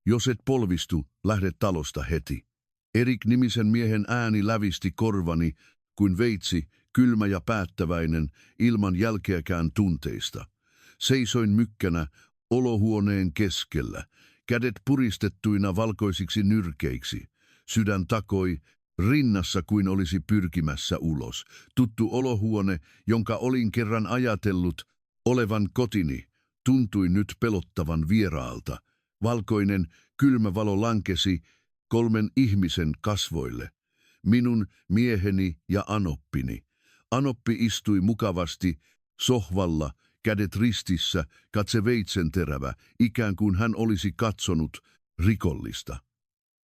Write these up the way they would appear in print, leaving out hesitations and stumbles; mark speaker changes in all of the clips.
Speaker 1: Jos et polvistu, lähde talosta heti. Erik-nimisen miehen ääni lävisti korvani kuin veitsi, kylmä ja päättäväinen, ilman jälkeäkään tunteista. Seisoin mykkänä olohuoneen keskellä, kädet puristettuina valkoisiksi nyrkeiksi. Sydän takoi rinnassa kuin olisi pyrkimässä ulos. Tuttu olohuone, jonka olin kerran ajatellut olevan kotini, tuntui nyt pelottavan vieraalta. Valkoinen, kylmä valo lankesi 3 ihmisen kasvoille. Minun mieheni ja Anoppini. Anoppi istui mukavasti sohvalla, kädet ristissä, katse veitsenterävä, ikään kuin hän olisi katsonut rikollista.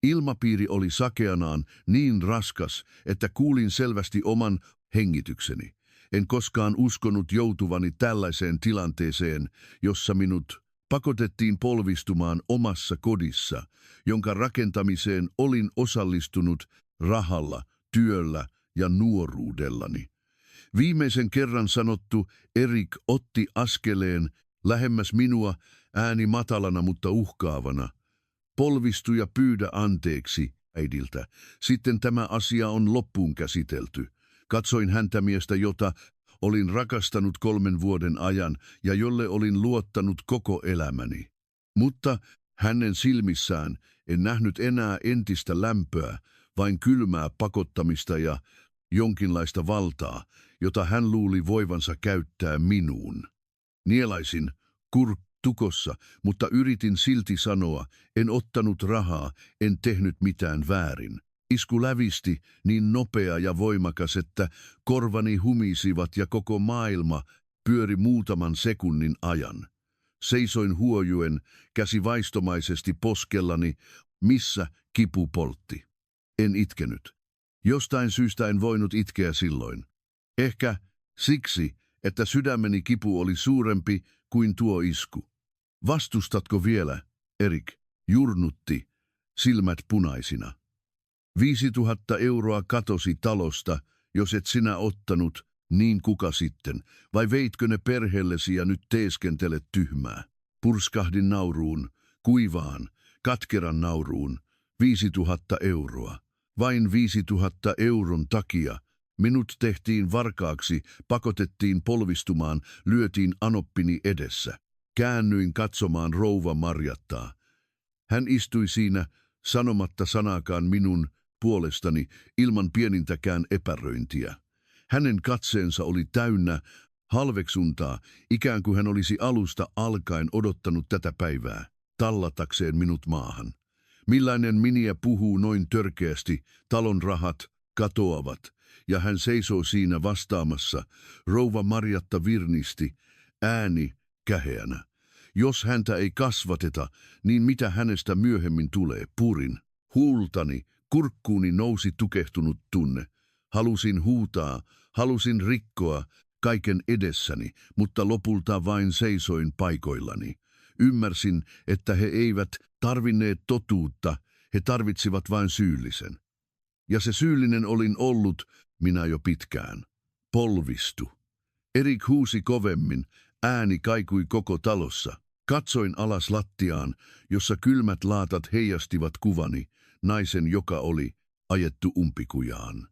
Speaker 1: Ilmapiiri oli sakeanaan niin raskas, että kuulin selvästi oman hengitykseni. En koskaan uskonut joutuvani tällaiseen tilanteeseen, jossa minut pakotettiin polvistumaan omassa kodissa, jonka rakentamiseen olin osallistunut rahalla, työllä ja nuoruudellani. Viimeisen kerran sanottu Erik otti askeleen lähemmäs minua, ääni matalana mutta uhkaavana. Polvistu ja pyydä anteeksi äidiltä. Sitten tämä asia on loppuun käsitelty. Katsoin häntä miestä, jota olin rakastanut 3 vuoden ajan ja jolle olin luottanut koko elämäni. Mutta hänen silmissään en nähnyt enää entistä lämpöä, vain kylmää pakottamista ja jonkinlaista valtaa, jota hän luuli voivansa käyttää minuun. Nielaisin tukossa, mutta yritin silti sanoa, en ottanut rahaa, en tehnyt mitään väärin. Isku lävisti niin nopea ja voimakas, että korvani humisivat ja koko maailma pyöri muutaman sekunnin ajan. Seisoin huojuen, käsi vaistomaisesti poskellani, missä kipu poltti. En itkenyt. Jostain syystä en voinut itkeä silloin. Ehkä siksi, että sydämeni kipu oli suurempi kuin tuo isku. Vastustatko vielä, Erik? Jurnutti, silmät punaisina. 5 000 euroa katosi talosta, jos et sinä ottanut, niin kuka sitten? Vai veitkö ne perheellesi ja nyt teeskentelet tyhmää? Purskahdin nauruun, kuivaan, katkeran nauruun. 5 000 euroa. Vain 5 000 euron takia. Minut tehtiin varkaaksi, pakotettiin polvistumaan, lyötiin Anoppini edessä. Käännyin katsomaan rouva Marjattaa. Hän istui siinä, sanomatta sanaakaan minun puolestani, ilman pienintäkään epäröintiä. Hänen katseensa oli täynnä halveksuntaa, ikään kuin hän olisi alusta alkaen odottanut tätä päivää, tallatakseen minut maahan. Millainen miniä puhuu noin törkeästi, talon rahat katoavat, ja hän seisoo siinä vastaamassa, rouva Marjatta virnisti, ääni käheänä. Jos häntä ei kasvateta, niin mitä hänestä myöhemmin tulee, purin. Huultani, kurkkuuni nousi tukehtunut tunne. Halusin huutaa, halusin rikkoa kaiken edessäni, mutta lopulta vain seisoin paikoillani. Ymmärsin, että he eivät tarvinneet totuutta, he tarvitsivat vain syyllisen. Ja se syyllinen olin ollut minä jo pitkään. Polvistu. Erik huusi kovemmin, ääni kaikui koko talossa. Katsoin alas lattiaan, jossa kylmät laatat heijastivat kuvani, naisen, joka oli ajettu umpikujaan.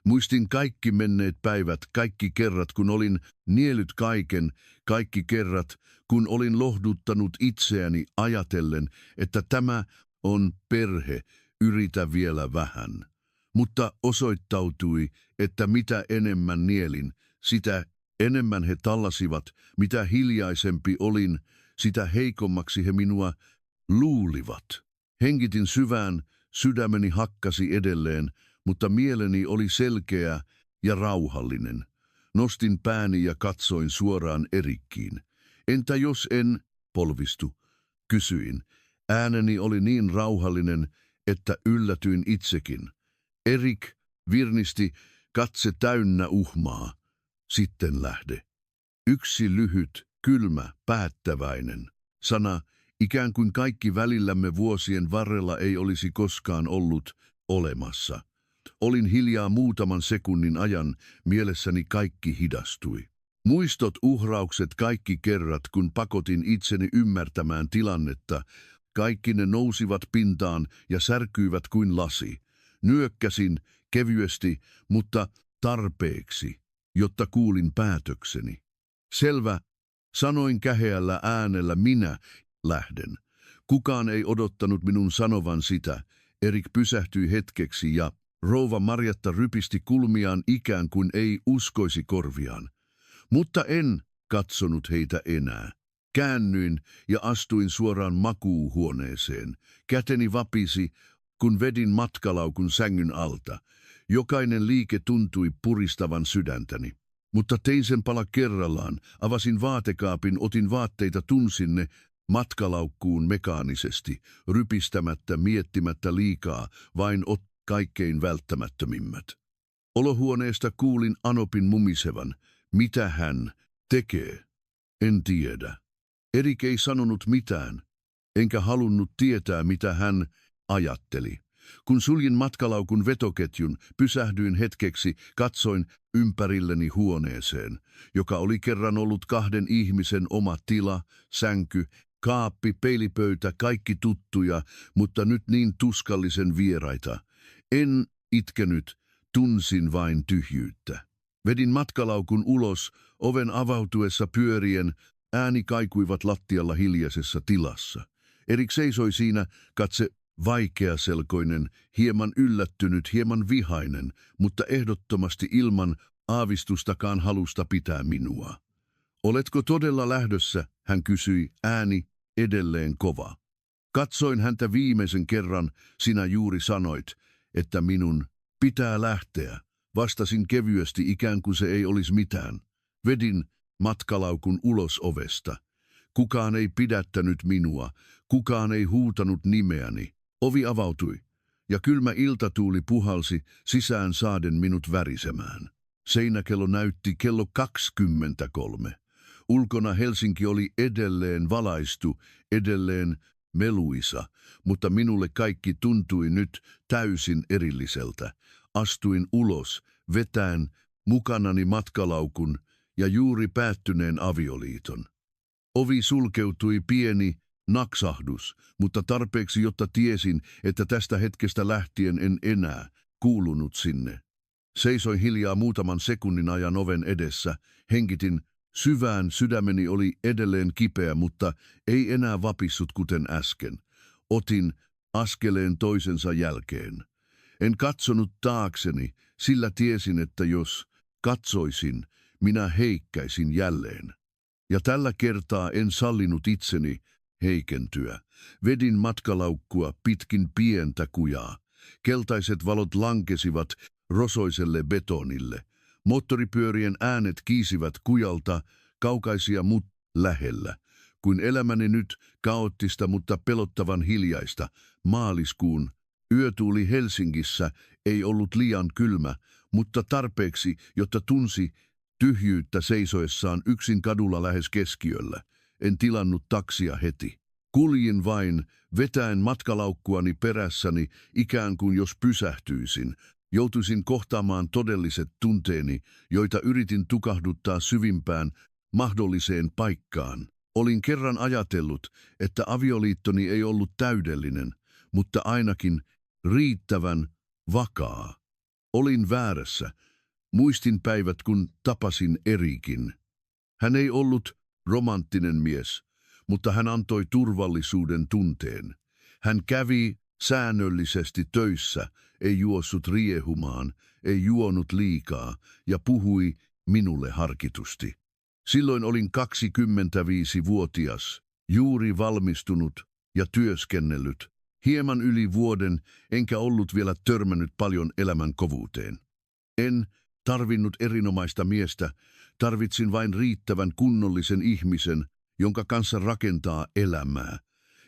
Speaker 1: Muistin kaikki menneet päivät, kaikki kerrat, kun olin niellyt kaiken, kaikki kerrat, kun olin lohduttanut itseäni ajatellen, että tämä on perhe, yritä vielä vähän. Mutta osoittautui, että mitä enemmän nielin, sitä enemmän he tallasivat, mitä hiljaisempi olin, sitä heikommaksi he minua luulivat. Hengitin syvään, sydämeni hakkasi edelleen, mutta mieleni oli selkeä ja rauhallinen. Nostin pääni ja katsoin suoraan Erikkiin. Entä jos en polvistu? Kysyin. Ääneni oli niin rauhallinen, että yllätyin itsekin. Erik virnisti, katse täynnä uhmaa. Sitten lähde. Yksi lyhyt, kylmä, päättäväinen sana, ikään kuin kaikki välillämme vuosien varrella ei olisi koskaan ollut olemassa. Olin hiljaa muutaman sekunnin ajan, mielessäni kaikki hidastui. Muistot, uhraukset, kaikki kerrat, kun pakotin itseni ymmärtämään tilannetta, Kaikki ne nousivat pintaan ja särkyivät kuin lasi. Nyökkäsin kevyesti, mutta tarpeeksi, jotta kuulin päätökseni. Selvä, sanoin käheällä äänellä, minä lähden. Kukaan ei odottanut minun sanovan sitä. Erik pysähtyi hetkeksi ja rouva Marjatta rypisti kulmiaan ikään kuin ei uskoisi korviaan. Mutta en katsonut heitä enää. Käännyin ja astuin suoraan makuuhuoneeseen. Käteni vapisi, kun vedin matkalaukun sängyn alta. Jokainen liike tuntui puristavan sydäntäni. Mutta tein sen pala kerrallaan. Avasin vaatekaapin, otin vaatteita, tunsin ne matkalaukkuun mekaanisesti, rypistämättä, miettimättä liikaa, vain kaikkein välttämättömimmät. Olohuoneesta kuulin Anopin mumisevan. Mitä hän tekee? En tiedä. Erik ei sanonut mitään, enkä halunnut tietää, mitä hän ajatteli. Kun suljin matkalaukun vetoketjun, pysähdyin hetkeksi, katsoin ympärilleni huoneeseen, joka oli kerran ollut 2 ihmisen oma tila, sänky, kaappi, peilipöytä, kaikki tuttuja, mutta nyt niin tuskallisen vieraita. En itkenyt, tunsin vain tyhjyyttä. Vedin matkalaukun ulos, oven avautuessa pyörien, ääni kaikuivat lattialla hiljaisessa tilassa. Erik seisoi siinä, katse vaikeaselkoinen, hieman yllättynyt, hieman vihainen, mutta ehdottomasti ilman aavistustakaan halusta pitää minua. Oletko todella lähdössä, hän kysyi, ääni edelleen kova. Katsoin häntä viimeisen kerran, sinä juuri sanoit, että minun pitää lähteä. Vastasin kevyesti, ikään kuin se ei olisi mitään. Vedin matkalaukun ulos ovesta. Kukaan ei pidättänyt minua, kukaan ei huutanut nimeäni. Ovi avautui, ja kylmä iltatuuli puhalsi sisään saaden minut värisemään. Seinäkello näytti kello 23. Ulkona Helsinki oli edelleen valaistu, edelleen meluisa, mutta minulle kaikki tuntui nyt täysin erilliseltä. Astuin ulos, vetäen mukanani matkalaukun ja juuri päättyneen avioliiton. Ovi sulkeutui, pieni naksahdus, mutta tarpeeksi, jotta tiesin, että tästä hetkestä lähtien en enää kuulunut sinne. Seisoin hiljaa muutaman sekunnin ajan oven edessä, hengitin syvään, sydämeni oli edelleen kipeä, mutta ei enää vapissut kuten äsken. Otin askeleen toisensa jälkeen. En katsonut taakseni, sillä tiesin, että jos katsoisin, minä heikkäisin jälleen. Ja tällä kertaa en sallinut itseni heikentyä. Vedin matkalaukkua pitkin pientä kujaa. Keltaiset valot lankesivat rosoiselle betonille. Moottoripyörien äänet kiisivät kujalta, kaukaisia mut lähellä. Kuin elämäni nyt kaoottista, mutta pelottavan hiljaista. Maaliskuun yötuuli Helsingissä ei ollut liian kylmä, mutta tarpeeksi, jotta tunsi tyhjyyttä seisoessaan yksin kadulla lähes keskiöllä. En tilannut taksia heti. Kuljin vain, vetäen matkalaukkuani perässäni, ikään kuin jos pysähtyisin. Joutuisin kohtaamaan todelliset tunteeni, joita yritin tukahduttaa syvimpään mahdolliseen paikkaan. Olin kerran ajatellut, että avioliittoni ei ollut täydellinen, mutta ainakin riittävän vakaa. Olin väärässä. Muistin päivät, kun tapasin Erikin. Hän ei ollut romanttinen mies, mutta hän antoi turvallisuuden tunteen. Hän kävi säännöllisesti töissä, ei juossut riehumaan, ei juonut liikaa ja puhui minulle harkitusti. Silloin olin 25-vuotias, juuri valmistunut ja työskennellyt. Hieman yli vuoden, enkä ollut vielä törmännyt paljon elämän kovuuteen. En tarvinnut erinomaista miestä, tarvitsin vain riittävän kunnollisen ihmisen, jonka kanssa rakentaa elämää.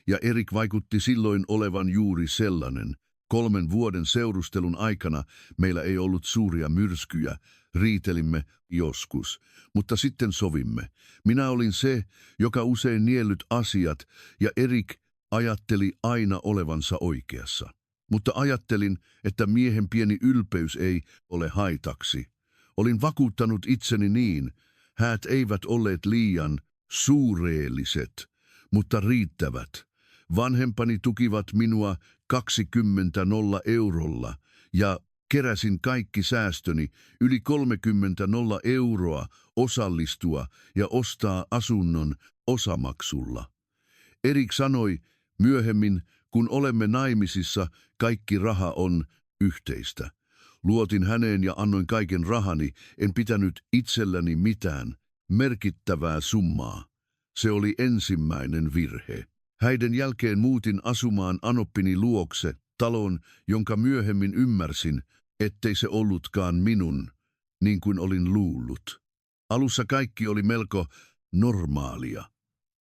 Speaker 1: Ja Erik vaikutti silloin olevan juuri sellainen. 3 vuoden seurustelun aikana meillä ei ollut suuria myrskyjä, riitelimme joskus, mutta sitten sovimme. Minä olin se, joka usein niellyt asiat, ja Erik ajatteli aina olevansa oikeassa. Mutta ajattelin, että miehen pieni ylpeys ei ole haitaksi. Olin vakuuttanut itseni niin, häät eivät olleet liian suureelliset, mutta riittävät. Vanhempani tukivat minua 20 eurolla ja keräsin kaikki säästöni yli 30 euroa osallistua ja ostaa asunnon osamaksulla. Erik sanoi myöhemmin, kun olemme naimisissa, kaikki raha on yhteistä. Luotin häneen ja annoin kaiken rahani, en pitänyt itselläni mitään merkittävää summaa. Se oli ensimmäinen virhe. Häiden jälkeen muutin asumaan anoppini luokse, taloon, jonka myöhemmin ymmärsin, ettei se ollutkaan minun, niin kuin olin luullut. Alussa kaikki oli melko normaalia.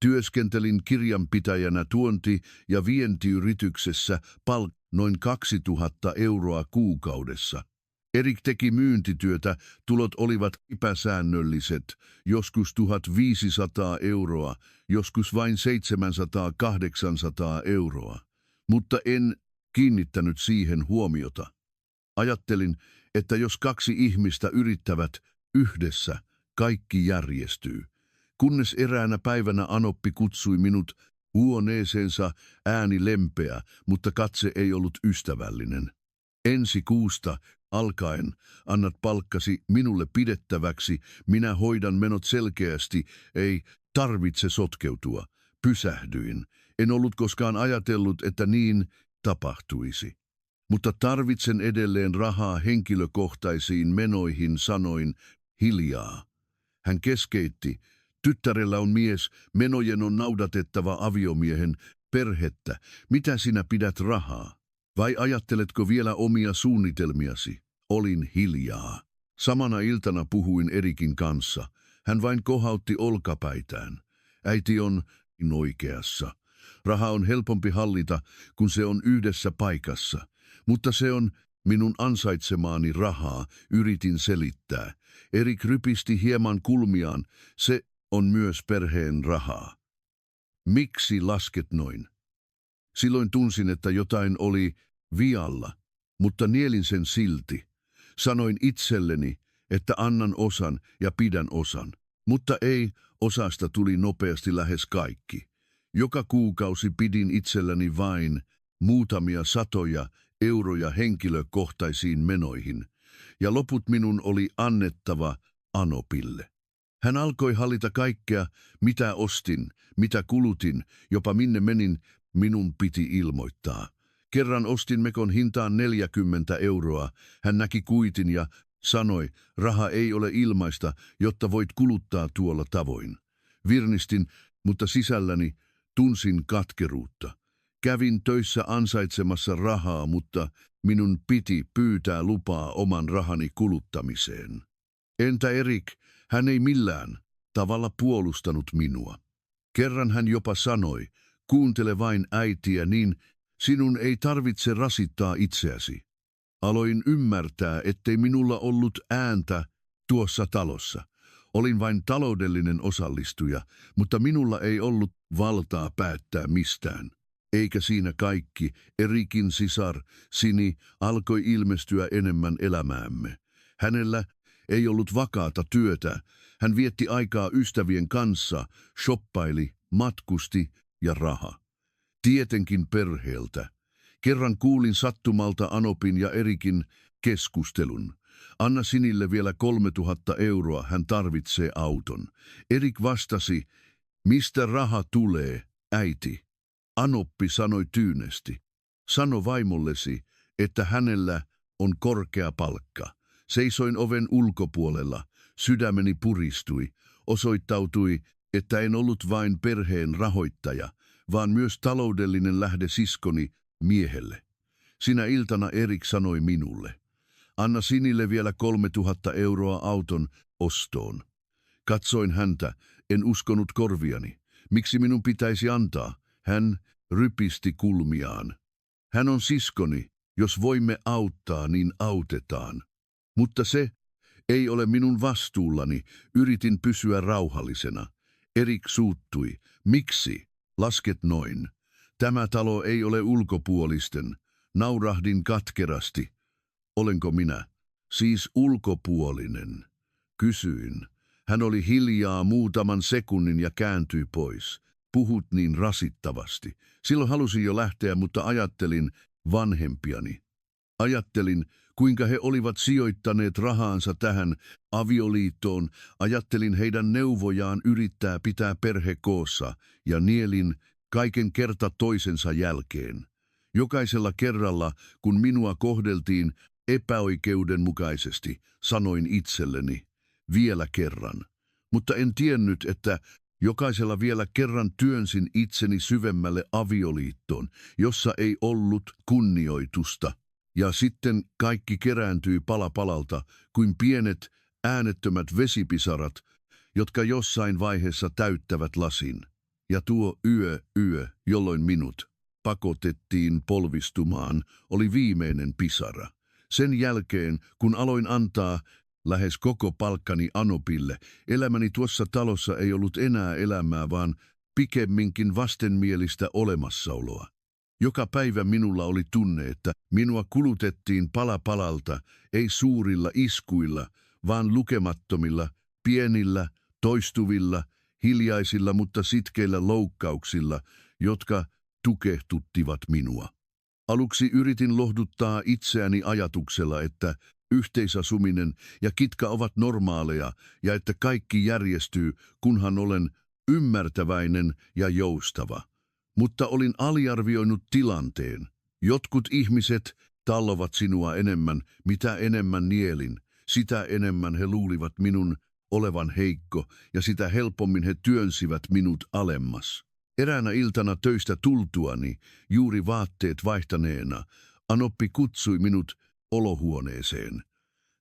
Speaker 1: Työskentelin kirjanpitäjänä tuonti- ja vientiyrityksessä noin 2000 euroa kuukaudessa. Erik teki myyntityötä, tulot olivat epäsäännölliset, joskus 1500 euroa, joskus vain 700-800 euroa, mutta en kiinnittänyt siihen huomiota. Ajattelin, että jos kaksi ihmistä yrittävät yhdessä, kaikki järjestyy. Kunnes eräänä päivänä Anoppi kutsui minut huoneeseensa, ääni lempeä, mutta katse ei ollut ystävällinen. Ensi kuusta alkaen annat palkkasi minulle pidettäväksi, minä hoidan menot selkeästi, ei tarvitse sotkeutua. Pysähdyin. En ollut koskaan ajatellut, että niin tapahtuisi. Mutta tarvitsen edelleen rahaa henkilökohtaisiin menoihin, sanoin hiljaa. Hän keskeytti. Tyttärellä on mies, menojen on noudatettava aviomiehen perhettä. Mitä sinä pidät rahaa? Vai ajatteletko vielä omia suunnitelmiasi? Olin hiljaa. Samana iltana puhuin Erikin kanssa. Hän vain kohautti olkapäitään. Äiti on oikeassa. Raha on helpompi hallita, kun se on yhdessä paikassa. Mutta se on minun ansaitsemaani rahaa, yritin selittää. Erik rypisti hieman kulmiaan. Se on myös perheen rahaa. Miksi lasket noin? Silloin tunsin, että jotain oli vialla, mutta nielin sen silti. Sanoin itselleni, että annan osan ja pidän osan, mutta ei, osasta tuli nopeasti lähes kaikki. Joka kuukausi pidin itselläni vain muutamia satoja euroja henkilökohtaisiin menoihin, ja loput minun oli annettava Anopille. Hän alkoi hallita kaikkea, mitä ostin, mitä kulutin, jopa minne menin, minun piti ilmoittaa. Kerran ostin mekon hintaan 40 euroa. Hän näki kuitin ja sanoi, raha ei ole ilmaista, jotta voit kuluttaa tuolla tavoin. Virnistin, mutta sisälläni tunsin katkeruutta. Kävin töissä ansaitsemassa rahaa, mutta minun piti pyytää lupaa oman rahani kuluttamiseen. Entä Erik? Hän ei millään tavalla puolustanut minua. Kerran hän jopa sanoi, kuuntele vain äitiä, niin sinun ei tarvitse rasittaa itseäsi. Aloin ymmärtää, ettei minulla ollut ääntä tuossa talossa. Olin vain taloudellinen osallistuja, mutta minulla ei ollut valtaa päättää mistään. Eikä siinä kaikki, Erikin sisar, Sini, alkoi ilmestyä enemmän elämäämme. Hänellä ei ollut vakaata työtä. Hän vietti aikaa ystävien kanssa, shoppaili, matkusti ja raha. Tietenkin perheeltä. Kerran kuulin sattumalta Anopin ja Erikin keskustelun. Anna Sinille vielä 3000 euroa, hän tarvitsee auton. Erik vastasi, mistä raha tulee, äiti? Anoppi sanoi tyynesti. Sano vaimollesi, että hänellä on korkea palkka. Seisoin oven ulkopuolella, sydämeni puristui, osoittautui, että en ollut vain perheen rahoittaja, vaan myös taloudellinen lähde siskoni miehelle. Sinä iltana Erik sanoi minulle, anna Sinille vielä 3000 euroa auton ostoon. Katsoin häntä, en uskonut korviani. Miksi minun pitäisi antaa? Hän rypisti kulmiaan. Hän on siskoni, jos voimme auttaa, niin autetaan. Mutta se ei ole minun vastuullani, yritin pysyä rauhallisena. Erik suuttui. Miksi? Lasket noin. Tämä talo ei ole ulkopuolisten. Naurahdin katkerasti. Olenko minä? Siis ulkopuolinen. Kysyin. Hän oli hiljaa muutaman sekunnin ja kääntyi pois. puhut niin rasittavasti. Silloin halusin jo lähteä, mutta ajattelin vanhempiani. Ajattelin, kuinka he olivat sijoittaneet rahaansa tähän avioliittoon. Ajattelin heidän neuvojaan yrittää pitää perhe koossa ja nielin kaiken kerta toisensa jälkeen. Jokaisella kerralla, kun minua kohdeltiin epäoikeudenmukaisesti, sanoin itselleni, vielä kerran. Mutta en tiennyt, että jokaisella vielä kerran työnsin itseni syvemmälle avioliittoon, jossa ei ollut kunnioitusta. Ja sitten kaikki kerääntyi pala palalta kuin pienet äänettömät vesipisarat, jotka jossain vaiheessa täyttävät lasin. Ja tuo yö, jolloin minut pakotettiin polvistumaan, oli viimeinen pisara. Sen jälkeen, kun aloin antaa lähes koko palkkani Anopille, elämäni tuossa talossa ei ollut enää elämää, vaan pikemminkin vastenmielistä olemassaoloa. Joka päivä minulla oli tunne, että minua kulutettiin pala palalta, ei suurilla iskuilla, vaan lukemattomilla, pienillä, toistuvilla, hiljaisilla, mutta sitkeillä loukkauksilla, jotka tukehtuttivat minua. Aluksi yritin lohduttaa itseäni ajatuksella, että yhteisasuminen ja kitka ovat normaaleja ja että kaikki järjestyy, kunhan olen ymmärtäväinen ja joustava. Mutta olin aliarvioinut tilanteen. Jotkut ihmiset tallovat sinua enemmän, mitä enemmän nielin, sitä enemmän he luulivat minun olevan heikko ja sitä helpommin he työnsivät minut alemmas. Eräänä iltana töistä tultuani, juuri vaatteet vaihtaneena, Anoppi kutsui minut olohuoneeseen.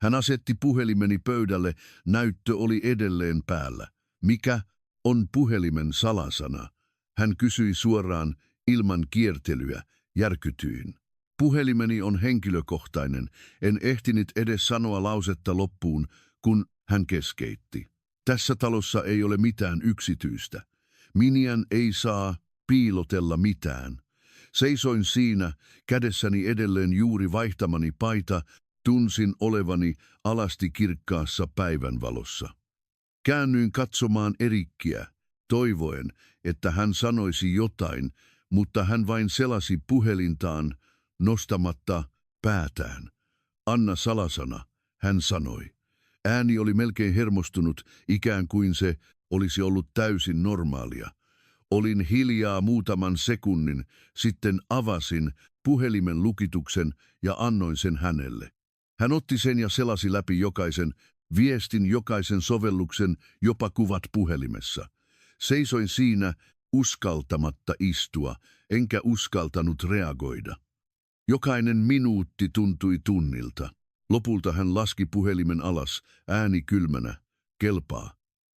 Speaker 1: Hän asetti puhelimeni pöydälle, näyttö oli edelleen päällä. Mikä on puhelimen salasana? Hän kysyi suoraan ilman kiertelyä, järkytyin. Puhelimeni on henkilökohtainen, en ehtinyt edes sanoa lausetta loppuun, kun hän keskeytti. Tässä talossa ei ole mitään yksityistä. Miniän ei saa piilotella mitään. Seisoin siinä, kädessäni edelleen juuri vaihtamani paita, tunsin olevani alasti kirkkaassa päivänvalossa. Käännyin katsomaan Erikkiä, toivoen, että hän sanoisi jotain, mutta hän vain selasi puhelintaan, nostamatta päätään. Anna salasana, hän sanoi. Ääni oli melkein hermostunut, ikään kuin se olisi ollut täysin normaalia. Olin hiljaa muutaman sekunnin, sitten avasin puhelimen lukituksen ja annoin sen hänelle. Hän otti sen ja selasi läpi jokaisen viestin, jokaisen sovelluksen, jopa kuvat puhelimessa. Seisoin siinä uskaltamatta istua, enkä uskaltanut reagoida. Jokainen minuutti tuntui tunnilta. Lopulta hän laski puhelimen alas, ääni kylmänä. Kelpaa.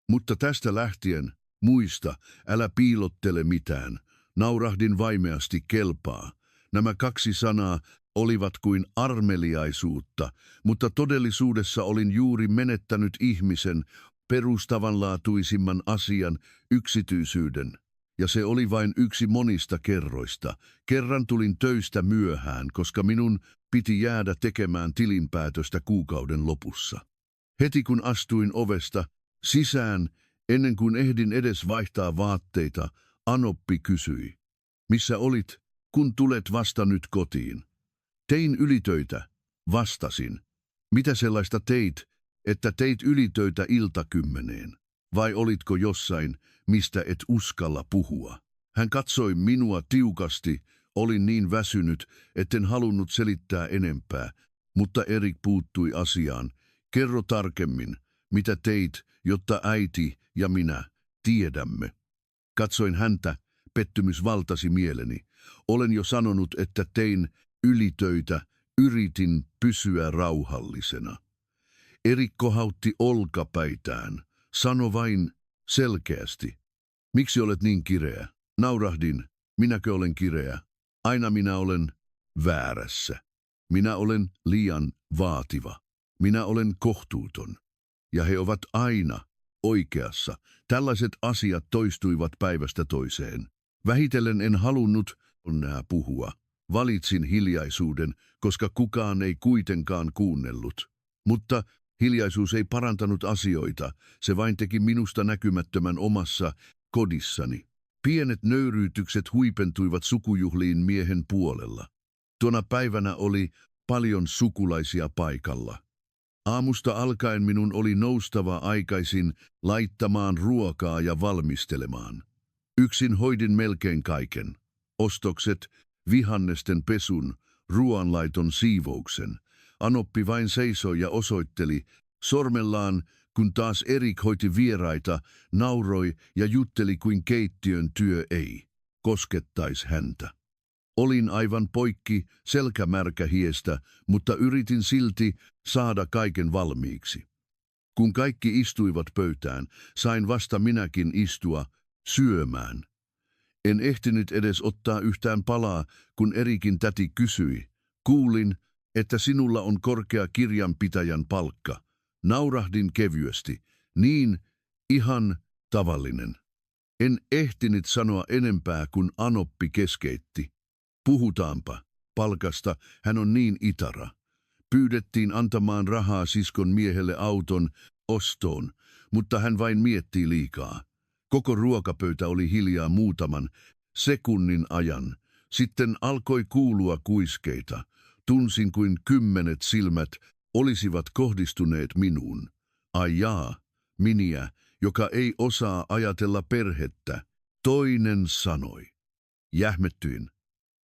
Speaker 1: Mutta tästä lähtien, muista, älä piilottele mitään. Naurahdin vaimeasti kelpaa. Nämä kaksi sanaa olivat kuin armeliaisuutta, mutta todellisuudessa olin juuri menettänyt ihmisen, perustavanlaatuisimman asian, yksityisyyden. Ja se oli vain yksi monista kerroista. Kerran tulin töistä myöhään, koska minun piti jäädä tekemään tilinpäätöstä kuukauden lopussa. Heti kun astuin ovesta sisään, ennen kuin ehdin edes vaihtaa vaatteita, Anoppi kysyi. Missä olit, kun tulet vasta nyt kotiin? Tein ylitöitä, vastasin. Mitä sellaista teit, että teit ylitöitä 10:00? Vai olitko jossain, mistä et uskalla puhua? Hän katsoi minua tiukasti, olin niin väsynyt, etten halunnut selittää enempää, mutta Erik puuttui asiaan. Kerro tarkemmin, mitä teit, jotta äiti ja minä tiedämme. Katsoin häntä, pettymys valtasi mieleni. Olen jo sanonut, että tein ylitöitä, yritin pysyä rauhallisena. Erik kohautti olkapäitään. Sano vain selkeästi. Miksi olet niin kireä? Naurahdin. Minäkö olen kireä? Aina minä olen väärässä. Minä olen liian vaativa. Minä olen kohtuuton. Ja he ovat aina oikeassa. Tällaiset asiat toistuivat päivästä toiseen. Vähitellen en halunnut onnea puhua. Valitsin hiljaisuuden, koska kukaan ei kuitenkaan kuunnellut. Mutta hiljaisuus ei parantanut asioita, se vain teki minusta näkymättömän omassa kodissani. Pienet nöyryytykset huipentuivat sukujuhliin miehen puolella. Tuona päivänä oli paljon sukulaisia paikalla. Aamusta alkaen minun oli noustava aikaisin laittamaan ruokaa ja valmistelemaan. Yksin hoidin melkein kaiken. Ostokset, vihannesten pesun, ruoanlaiton siivouksen. Anoppi vain seisoi ja osoitteli sormellaan, kun taas Erik hoiti vieraita, nauroi ja jutteli kuin keittiön työ ei koskettaisi häntä. Olin aivan poikki selkämärkä hiestä, mutta yritin silti saada kaiken valmiiksi. Kun kaikki istuivat pöytään, sain vasta minäkin istua syömään. En ehtinyt edes ottaa yhtään palaa, kun Erikin täti kysyi. Kuulin, että sinulla on korkea kirjanpitäjän palkka. Naurahdin kevyesti. Niin, ihan tavallinen. En ehtinyt sanoa enempää, kun Anoppi keskeytti. Puhutaanpa palkasta, hän on niin itara. Pyydettiin antamaan rahaa siskon miehelle auton ostoon, mutta hän vain miettii liikaa. Koko ruokapöytä oli hiljaa muutaman sekunnin ajan. Sitten alkoi kuulua kuiskeita. Tunsin kuin 10 silmät olisivat kohdistuneet minuun. Ai jaa, miniä, joka ei osaa ajatella perhettä, toinen sanoi. Jähmettyin.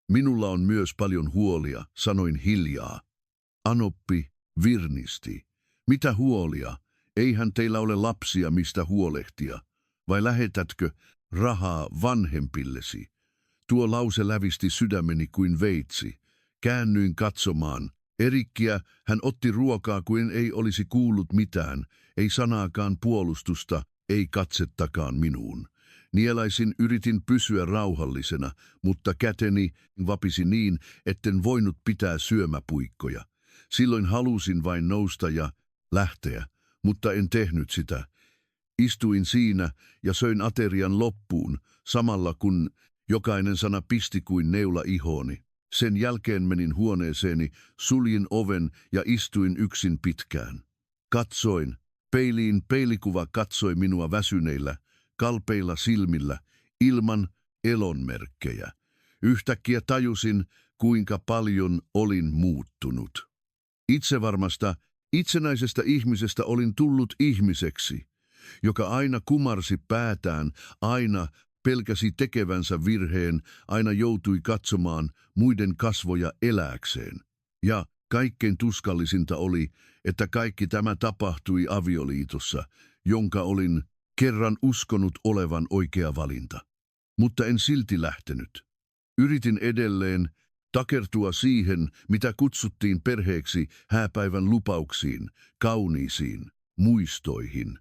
Speaker 1: Minulla on myös paljon huolia, sanoin hiljaa. Anoppi virnisti. Mitä huolia? Eihän teillä ole lapsia, mistä huolehtia. Vai lähetätkö rahaa vanhempillesi? Tuo lause lävisti sydämeni kuin veitsi. Käännyin katsomaan. Erikkiä, hän otti ruokaa kuin ei olisi kuullut mitään, ei sanaakaan puolustusta, ei katsettakaan minuun. Nielaisin yritin pysyä rauhallisena, mutta käteni vapisi niin, etten voinut pitää syömäpuikkoja. Silloin halusin vain nousta ja lähteä, mutta en tehnyt sitä. Istuin siinä ja söin aterian loppuun, samalla kun jokainen sana pisti kuin neula ihooni. Sen jälkeen menin huoneeseeni, suljin oven ja istuin yksin pitkään. Katsoin, peiliin peilikuva katsoi minua väsyneillä, kalpeilla silmillä, ilman elonmerkkejä. Yhtäkkiä tajusin, kuinka paljon olin muuttunut. Itsevarmasta, itsenäisestä ihmisestä olin tullut ihmiseksi, joka aina kumarsi päätään, aina pelkäsi tekevänsä virheen, aina joutui katsomaan muiden kasvoja elääkseen. Ja kaikkein tuskallisinta oli, että kaikki tämä tapahtui avioliitossa, jonka olin kerran uskonut olevan oikea valinta. Mutta en silti lähtenyt. Yritin edelleen takertua siihen, mitä kutsuttiin perheeksi, hääpäivän lupauksiin, kauniisiin, muistoihin.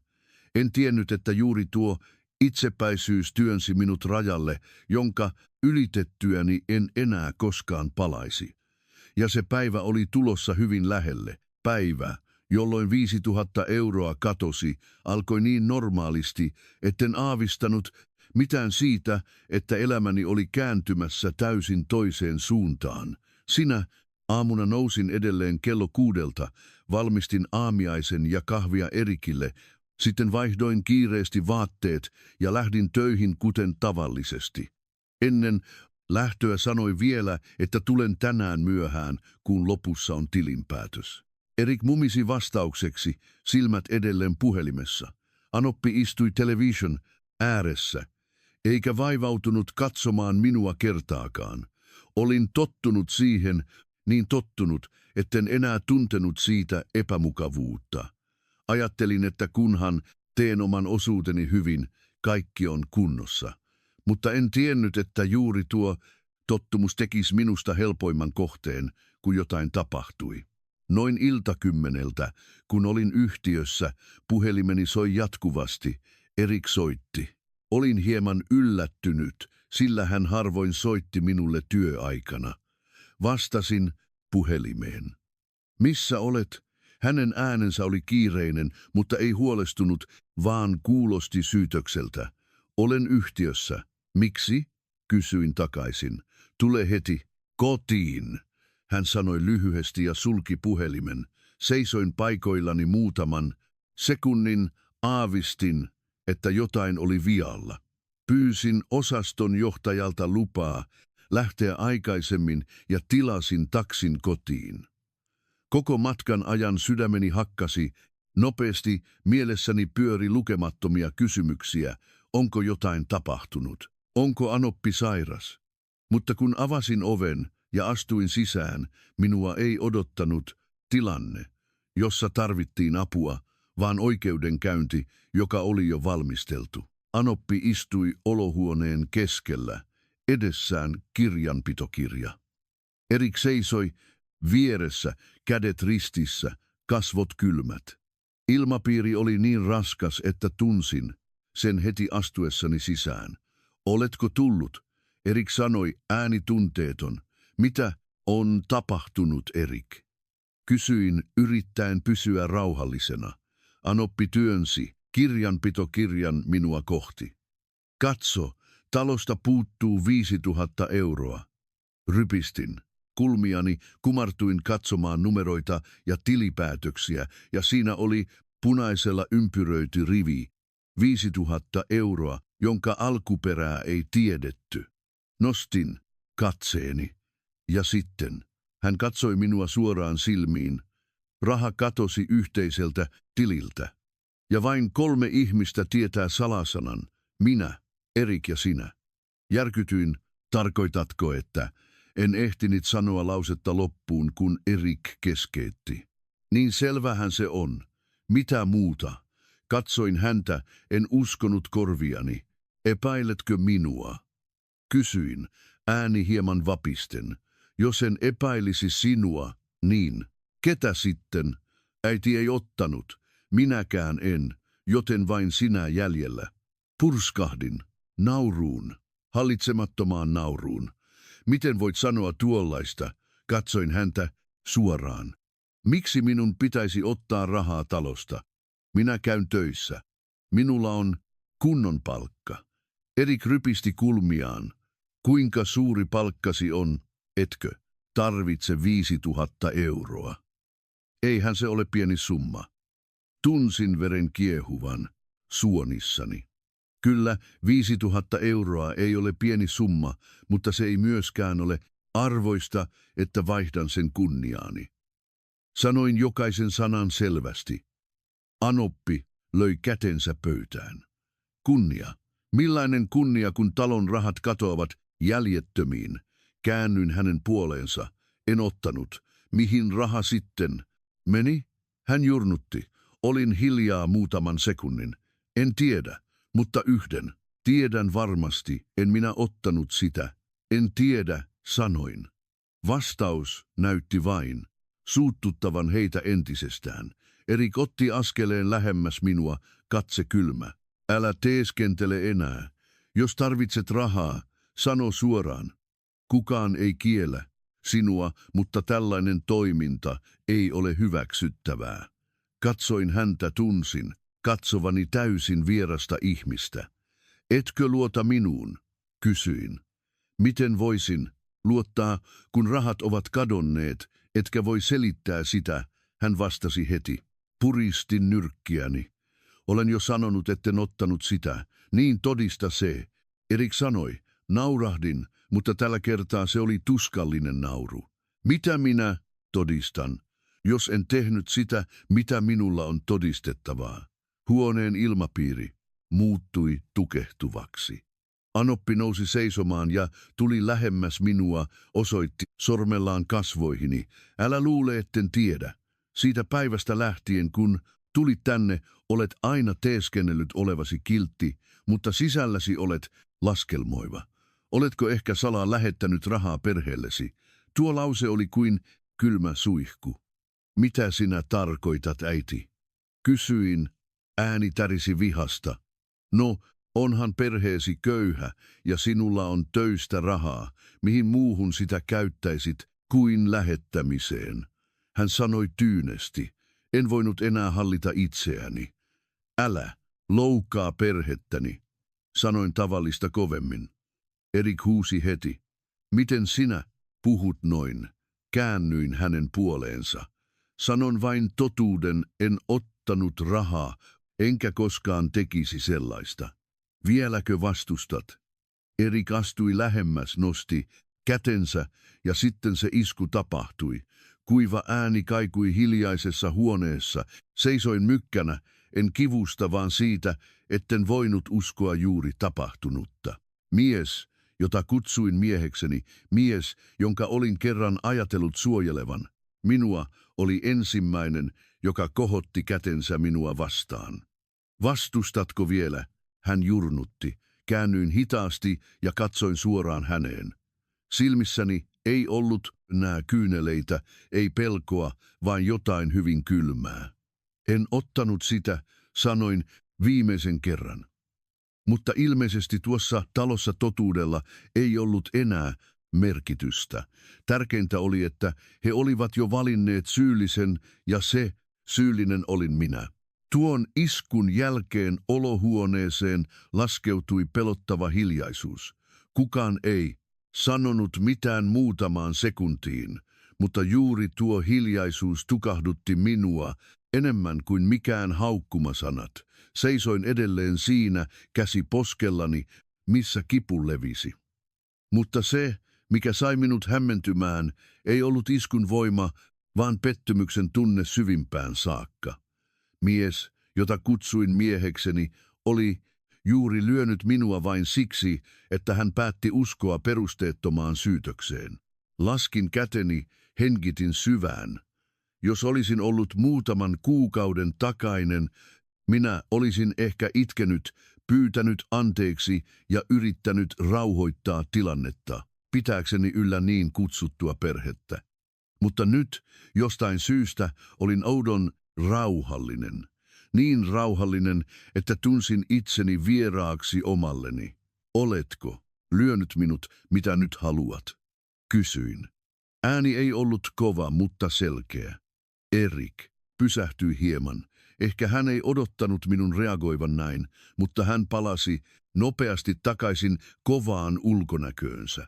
Speaker 1: En tiennyt, että juuri tuo itsepäisyys työnsi minut rajalle, jonka ylitettyäni en enää koskaan palaisi. Ja se päivä oli tulossa hyvin lähelle. Päivä, jolloin 5 000 euroa katosi, alkoi niin normaalisti, etten aavistanut mitään siitä, että elämäni oli kääntymässä täysin toiseen suuntaan. Sinä aamuna nousin edelleen kello 6, valmistin aamiaisen ja kahvia Erikille, sitten vaihdoin kiireesti vaatteet ja lähdin töihin kuten tavallisesti. Ennen lähtöä sanoi vielä, että tulen tänään myöhään, kun lopussa on tilinpäätös. Erik mumisi vastaukseksi, silmät edelleen puhelimessa. Anoppi istui television ääressä, eikä vaivautunut katsomaan minua kertaakaan. Olin tottunut siihen, niin tottunut, etten enää tuntenut siitä epämukavuutta. Ajattelin, että kunhan teen oman osuuteni hyvin, kaikki on kunnossa. Mutta en tiennyt, että juuri tuo tottumus tekisi minusta helpoimman kohteen, kun jotain tapahtui. Noin 10:00, kun olin yhtiössä, puhelimeni soi jatkuvasti. Erik soitti. Olin hieman yllättynyt, sillä hän harvoin soitti minulle työaikana. Vastasin puhelimeen. Missä olet? Hänen äänensä oli kiireinen, mutta ei huolestunut, vaan kuulosti syytökseltä. Olen yhtiössä. Miksi? Kysyin takaisin. Tule heti kotiin. Hän sanoi lyhyesti ja sulki puhelimen. Seisoin paikoillani muutaman sekunnin, aavistin, että jotain oli vialla. Pyysin osaston johtajalta lupaa lähteä aikaisemmin ja tilasin taksin kotiin. Koko matkan ajan sydämeni hakkasi. Nopeasti mielessäni pyöri lukemattomia kysymyksiä. Onko jotain tapahtunut? Onko Anoppi sairas? Mutta kun avasin oven ja astuin sisään, minua ei odottanut tilanne, jossa tarvittiin apua, vaan oikeudenkäynti, joka oli jo valmisteltu. Anoppi istui olohuoneen keskellä, edessään kirjanpitokirja. Erik seisoi vieressä, kädet ristissä, kasvot kylmät. Ilmapiiri oli niin raskas, että tunsin sen heti astuessani sisään. Oletko tullut? Erik sanoi, ääni tunteeton. Mitä on tapahtunut, Erik? Kysyin yrittäen pysyä rauhallisena. Anoppi työnsi kirjanpitokirjan minua kohti. Katso, talosta puuttuu 5 000 euroa. Rypistin. Kulmiani kumartuin katsomaan numeroita ja tilipäätöksiä, ja siinä oli punaisella ympyröity rivi. 5 000 euroa, jonka alkuperää ei tiedetty. Nostin katseeni. Ja sitten hän katsoi minua suoraan silmiin. Raha katosi yhteiseltä tililtä. Ja vain 3 ihmistä tietää salasanan. Minä, Erik ja sinä. Järkytyin, tarkoitatko, että en ehtinyt sanoa lausetta loppuun, kun Erik keskeytti. Niin selvähän se on. Mitä muuta? Katsoin häntä, en uskonut korviani. Epäiletkö minua? Kysyin, ääni hieman vapisten. Jos en epäilisi sinua, niin ketä sitten? Äiti ei ottanut, minäkään en, joten vain sinä jäljellä. Purskahdin, nauruun, hallitsemattomaan nauruun. Miten voit sanoa tuollaista? Katsoin häntä suoraan. Miksi minun pitäisi ottaa rahaa talosta? Minä käyn töissä. Minulla on kunnon palkka. Erik rypisti kulmiaan. Kuinka suuri palkkasi on, etkö tarvitse 5 000 euroa? Eihän se ole pieni summa. Tunsin veren kiehuvan suonissani. Kyllä, 5 000 euroa ei ole pieni summa, mutta se ei myöskään ole arvoista, että vaihdan sen kunniaani. Sanoin jokaisen sanan selvästi. Anoppi löi kätensä pöytään. Kunnia. Millainen kunnia, kun talon rahat katoavat jäljettömiin? Käännyin hänen puoleensa. En ottanut. Mihin raha sitten meni? Hän jurnutti. Olin hiljaa muutaman sekunnin. En tiedä, mutta yhden. Tiedän varmasti, en minä ottanut sitä. En tiedä, sanoin. Vastaus näytti vain suuttuttavan heitä entisestään. Erik otti askeleen lähemmäs minua, katse kylmä. Älä teeskentele enää. Jos tarvitset rahaa, sano suoraan. Kukaan ei kiellä sinua, mutta tällainen toiminta ei ole hyväksyttävää. Katsoin häntä, tunsin katsovani täysin vierasta ihmistä. Etkö luota minuun? Kysyin. Miten voisin luottaa, kun rahat ovat kadonneet, etkä voi selittää sitä? Hän vastasi heti. Puristin nyrkkiäni. Olen jo sanonut, etten ottanut sitä. Niin todista se. Erik sanoi. Naurahdin, mutta tällä kertaa se oli tuskallinen nauru. Mitä minä todistan, jos en tehnyt sitä, mitä minulla on todistettavaa? Huoneen ilmapiiri muuttui tukehtuvaksi. Anoppi nousi seisomaan ja tuli lähemmäs minua, osoitti sormellaan kasvoihini. Älä luule, etten tiedä. Siitä päivästä lähtien, kun tulit tänne, olet aina teeskennellyt olevasi kiltti, mutta sisälläsi olet laskelmoiva. Oletko ehkä salaa lähettänyt rahaa perheellesi? Tuo lause oli kuin kylmä suihku. Mitä sinä tarkoitat, äiti? Kysyin, ääni tärisi vihasta. No, onhan perheesi köyhä ja sinulla on töistä rahaa, mihin muuhun sitä käyttäisit kuin lähettämiseen. Hän sanoi tyynesti, en voinut enää hallita itseäni. Älä loukkaa perhettäni, sanoin tavallista kovemmin. Erik huusi heti. Miten sinä puhut noin? Käännyin hänen puoleensa. Sanon vain totuuden, en ottanut rahaa, enkä koskaan tekisi sellaista. Vieläkö vastustat? Erik astui lähemmäs, nosti kätensä ja sitten se isku tapahtui. Kuiva ääni kaikui hiljaisessa huoneessa. Seisoin mykkänä, en kivusta vaan siitä, etten voinut uskoa juuri tapahtunutta. Mies, jota kutsuin miehekseni, mies, jonka olin kerran ajatellut suojelevan, minua oli ensimmäinen, joka kohotti kätensä minua vastaan. Vastustatko vielä? Hän jurnutti. Käännyin hitaasti ja katsoin suoraan häneen. Silmissäni ei ollut enää kyyneleitä, ei pelkoa, vaan jotain hyvin kylmää. En ottanut sitä, sanoin viimeisen kerran. Mutta ilmeisesti tuossa talossa totuudella ei ollut enää merkitystä. Tärkeintä oli, että he olivat jo valinneet syyllisen ja se syyllinen olin minä. Tuon iskun jälkeen olohuoneeseen laskeutui pelottava hiljaisuus. Kukaan ei sanonut mitään muutamaan sekuntiin, mutta juuri tuo hiljaisuus tukahdutti minua enemmän kuin mikään haukkumasanat. Seisoin edelleen siinä, käsi poskellani, missä kipu levisi. Mutta se, mikä sai minut hämmentymään, ei ollut iskun voima, vaan pettymyksen tunne syvimpään saakka. Mies, jota kutsuin miehekseni, oli juuri lyönyt minua vain siksi, että hän päätti uskoa perusteettomaan syytökseen. Laskin käteni, hengitin syvään. Jos olisin ollut muutaman kuukauden takainen, minä olisin ehkä itkenyt, pyytänyt anteeksi ja yrittänyt rauhoittaa tilannetta, pitääkseni yllä niin kutsuttua perhettä. Mutta nyt jostain syystä olin oudon rauhallinen. Niin rauhallinen, että tunsin itseni vieraaksi omalleni. Oletko lyönyt minut, mitä nyt haluat? Kysyin. Ääni ei ollut kova, mutta selkeä. Erik pysähtyi hieman. Ehkä hän ei odottanut minun reagoivan näin, mutta hän palasi nopeasti takaisin kovaan ulkonäköönsä.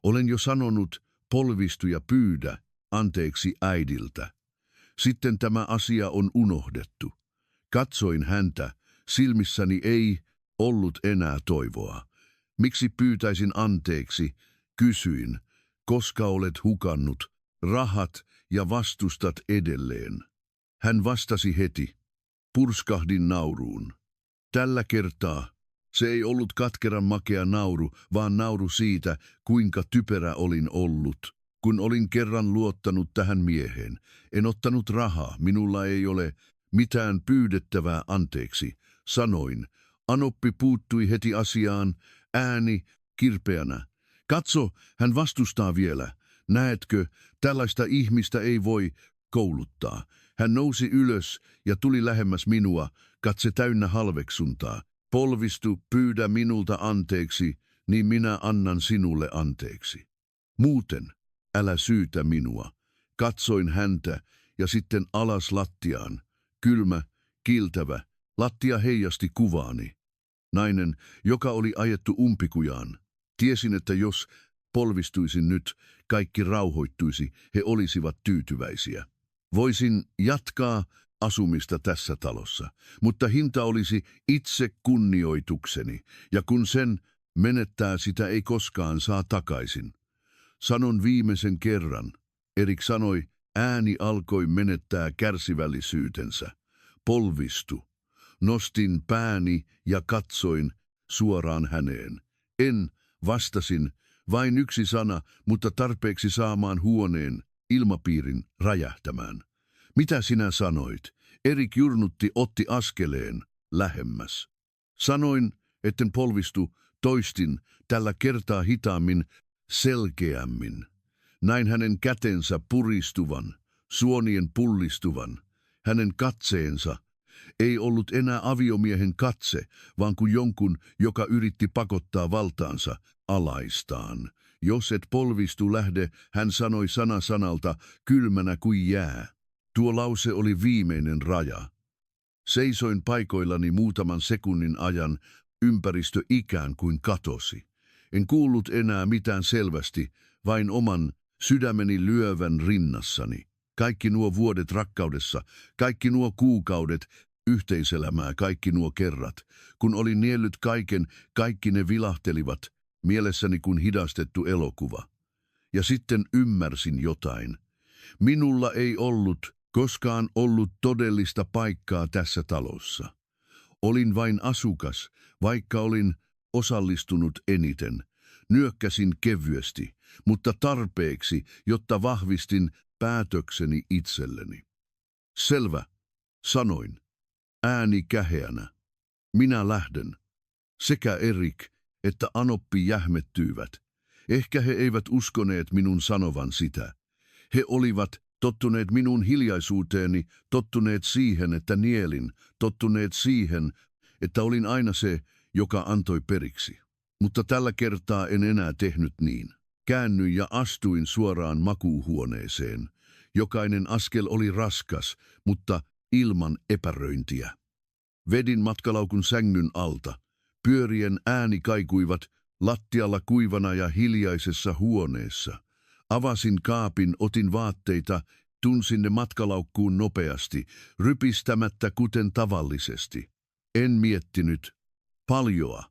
Speaker 1: Olen jo sanonut, polvistu ja pyydä anteeksi äidiltä. Sitten tämä asia on unohdettu. Katsoin häntä, silmissäni ei ollut enää toivoa. Miksi pyytäisin anteeksi? Kysyin, koska olet hukannut rahat ja vastustat edelleen. Hän vastasi heti. Purskahdin nauruun. Tällä kertaa se ei ollut katkeran makea nauru, vaan nauru siitä, kuinka typerä olin ollut. Kun olin kerran luottanut tähän mieheen, en ottanut rahaa, minulla ei ole mitään pyydettävää anteeksi, sanoin. Anoppi puuttui heti asiaan, ääni kirpeänä. Katso, hän vastustaa vielä. Näetkö, tällaista ihmistä ei voi kouluttaa. Hän nousi ylös ja tuli lähemmäs minua, katse täynnä halveksuntaa. Polvistu, pyydä minulta anteeksi, niin minä annan sinulle anteeksi. Muuten, älä syytä minua. Katsoin häntä ja sitten alas lattiaan. Kylmä, kiiltävä, lattia heijasti kuvaani. Nainen, joka oli ajettu umpikujaan. Tiesin, että jos polvistuisin nyt, kaikki rauhoittuisi, he olisivat tyytyväisiä. Voisin jatkaa asumista tässä talossa, mutta hinta olisi itse kunnioitukseni, ja kun sen menettää, sitä ei koskaan saa takaisin. Sanon viimeisen kerran. Erik sanoi, ääni alkoi menettää kärsivällisyytensä. Polvistu. Nostin pääni ja katsoin suoraan häneen. En, vastasin, vain yksi sana, mutta tarpeeksi saamaan huoneen ilmapiirin räjähtämään. Mitä sinä sanoit? Erik jurnutti, otti askeleen lähemmäs. Sanoin, etten polvistu, toistin, tällä kertaa hitaammin, selkeämmin. Näin hänen kätensä puristuvan, suonien pullistuvan. Hänen katseensa ei ollut enää aviomiehen katse, vaan kuin jonkun, joka yritti pakottaa valtaansa alaistaan. Jos et polvistu, lähde, hän sanoi sana sanalta, kylmänä kuin jää. Tuo lause oli viimeinen raja. Seisoin paikoillani muutaman sekunnin ajan, ympäristö ikään kuin katosi. En kuullut enää mitään selvästi, vain oman sydämeni lyövän rinnassani. Kaikki nuo vuodet rakkaudessa, kaikki nuo kuukaudet, yhteiselämää kaikki nuo kerrat. Kun olin niellyt kaiken, kaikki ne vilahtelivat mielessäni kuin hidastettu elokuva. Ja sitten ymmärsin jotain. Minulla ei koskaan ollut todellista paikkaa tässä talossa. Olin vain asukas, vaikka olin osallistunut eniten. Nyökkäsin kevyesti, mutta tarpeeksi, jotta vahvistin päätökseni itselleni. Selvä, sanoin, ääni käheänä. Minä lähden. Sekä Erik että Anoppi jähmettyivät. Ehkä he eivät uskoneet minun sanovan sitä. He olivat tottuneet minun hiljaisuuteeni, tottuneet siihen, että nielin, tottuneet siihen, että olin aina se, joka antoi periksi. Mutta tällä kertaa en enää tehnyt niin. Käännyin ja astuin suoraan makuuhuoneeseen. Jokainen askel oli raskas, mutta ilman epäröintiä. Vedin matkalaukun sängyn alta. Pyörien ääni kaikuivat lattialla kuivana ja hiljaisessa huoneessa. Avasin kaapin, otin vaatteita, tunsin ne matkalaukkuun nopeasti, rypistämättä kuten tavallisesti. En miettinyt paljoa,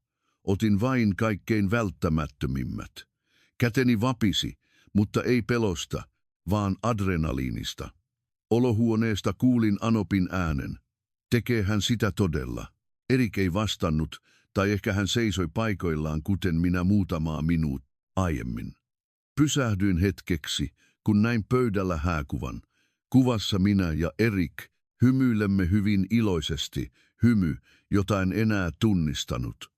Speaker 1: otin vain kaikkein välttämättömimmät. Käteni vapisi, mutta ei pelosta, vaan adrenaliinista. Olohuoneesta kuulin Anopin äänen. Tekee hän sitä todella? Erik ei vastannut, tai ehkä hän seisoi paikoillaan kuten minä muutamaa aiemmin. Pysähdyin hetkeksi, kun näin pöydällä hääkuvan. Kuvassa minä ja Erik hymyilemme hyvin iloisesti, hymy, jota en enää tunnistanut.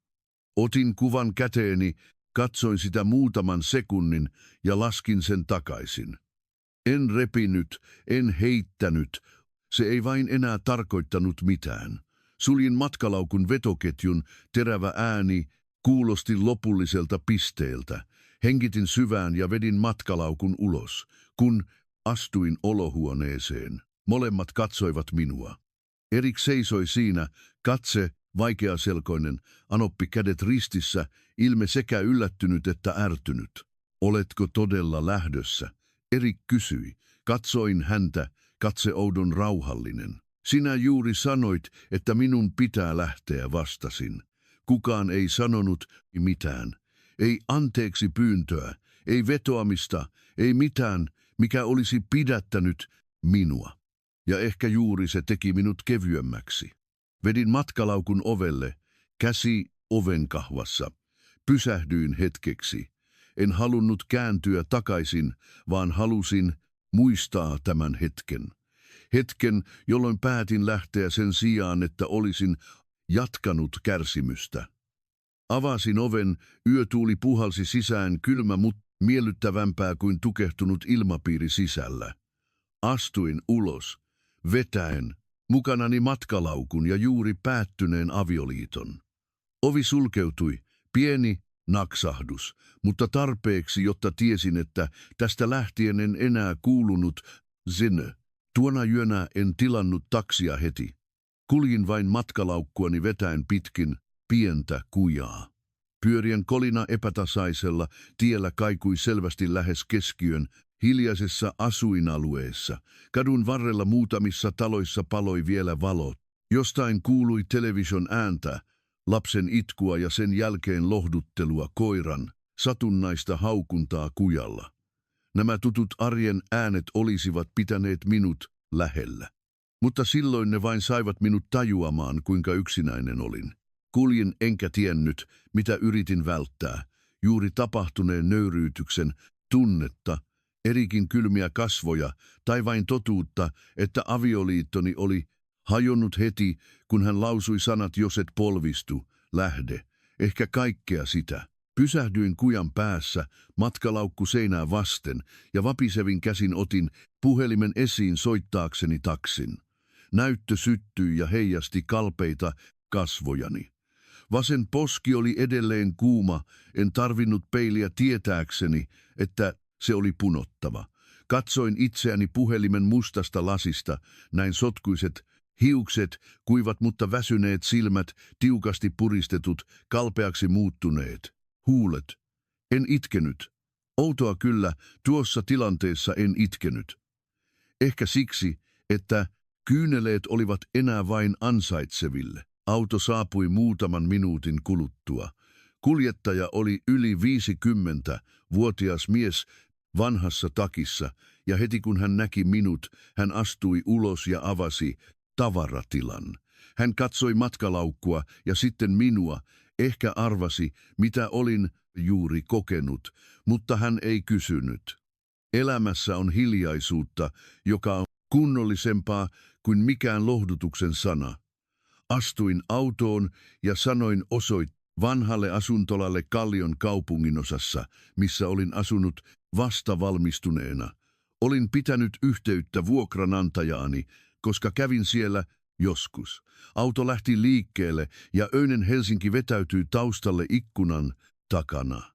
Speaker 1: Otin kuvan käteeni, katsoin sitä muutaman sekunnin ja laskin sen takaisin. En repinyt, en heittänyt, se ei vain enää tarkoittanut mitään. Suljin matkalaukun vetoketjun, terävä ääni kuulosti lopulliselta pisteeltä. Hengitin syvään ja vedin matkalaukun ulos. Kun astuin olohuoneeseen, molemmat katsoivat minua. Erik seisoi siinä, katse vaikeaselkoinen, Anoppi kädet ristissä, ilme sekä yllättynyt että ärtynyt. Oletko todella lähdössä? Erik kysyi. Katsoin häntä, katse oudon rauhallinen. Sinä juuri sanoit, että minun pitää lähteä, vastasin. Kukaan ei sanonut mitään. Ei anteeksi pyyntöä, ei vetoamista, ei mitään, mikä olisi pidättänyt minua. Ja ehkä juuri se teki minut kevyemmäksi. Vedin matkalaukun ovelle, käsi ovenkahvassa. Pysähdyin hetkeksi. En halunnut kääntyä takaisin, vaan halusin muistaa tämän hetken. Hetken, jolloin päätin lähteä sen sijaan, että olisin jatkanut kärsimystä. Avasin oven, yötuuli puhalsi sisään, kylmä mutta miellyttävämpää kuin tukehtunut ilmapiiri sisällä. Astuin ulos, vetäen, mukanani matkalaukun ja juuri päättyneen avioliiton. Ovi sulkeutui, pieni naksahdus, mutta tarpeeksi, jotta tiesin, että tästä lähtien en enää kuulunut sinne. Tuona yönä en tilannut taksia heti. Kuljin vain matkalaukkuani vetäen pitkin pientä kujaa. Pyörien kolina epätasaisella tiellä kaikui selvästi lähes keskiön hiljaisessa asuinalueessa. Kadun varrella muutamissa taloissa paloi vielä valot. Jostain kuului television ääntä, lapsen itkua ja sen jälkeen lohduttelua, koiran, satunnaista haukuntaa kujalla. Nämä tutut arjen äänet olisivat pitäneet minut lähellä. Mutta silloin ne vain saivat minut tajuamaan, kuinka yksinäinen olin. Kuljin enkä tiennyt, mitä yritin välttää. Juuri tapahtuneen nöyryytyksen tunnetta, Erikin kylmiä kasvoja tai vain totuutta, että avioliittoni oli hajonnut heti, kun hän lausui sanat jos et polvistu, lähde, ehkä kaikkea sitä. Pysähdyin kujan päässä, matkalaukku seinää vasten ja vapisevin käsin otin puhelimen esiin soittaakseni taksin. Näyttö syttyi ja heijasti kalpeita kasvojani. Vasen poski oli edelleen kuuma, en tarvinnut peiliä tietääkseni, että se oli punottava. Katsoin itseäni puhelimen mustasta lasista, näin sotkuiset hiukset, kuivat mutta väsyneet silmät, tiukasti puristetut, kalpeaksi muuttuneet. Huulet. En itkenyt. Outoa kyllä, tuossa tilanteessa en itkenyt. Ehkä siksi, että Kyyneleet olivat enää vain ansaitseville. Auto saapui muutaman minuutin kuluttua. Kuljettaja oli yli 50-vuotias mies vanhassa takissa, ja heti kun hän näki minut, hän astui ulos ja avasi tavaratilan. Hän katsoi matkalaukkua ja sitten minua, ehkä arvasi, mitä olin juuri kokenut, mutta hän ei kysynyt. Elämässä on hiljaisuutta, joka on kunnollisempaa kuin mikään lohdutuksen sana. Astuin autoon ja sanoin vanhalle asuntolalle Kallion kaupunginosassa, missä olin asunut vasta valmistuneena. Olin pitänyt yhteyttä vuokranantajaani, koska kävin siellä joskus. Auto lähti liikkeelle ja öinen Helsinki vetäytyi taustalle ikkunan takana.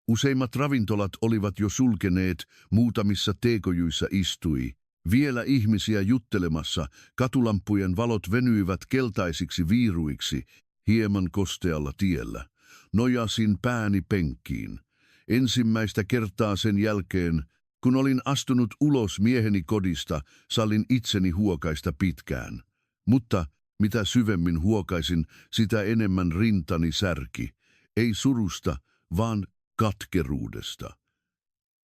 Speaker 1: Useimmat ravintolat olivat jo sulkeneet, muutamissa teekojyissä istui vielä ihmisiä juttelemassa, katulampujen valot venyivät keltaisiksi viiruiksi hieman kostealla tiellä. Nojasin pääni penkkiin. Ensimmäistä kertaa sen jälkeen, kun olin astunut ulos mieheni kodista, sallin itseni huokaista pitkään. Mutta mitä syvemmin huokaisin, sitä enemmän rintani särki. Ei surusta, vaan katkeruudesta.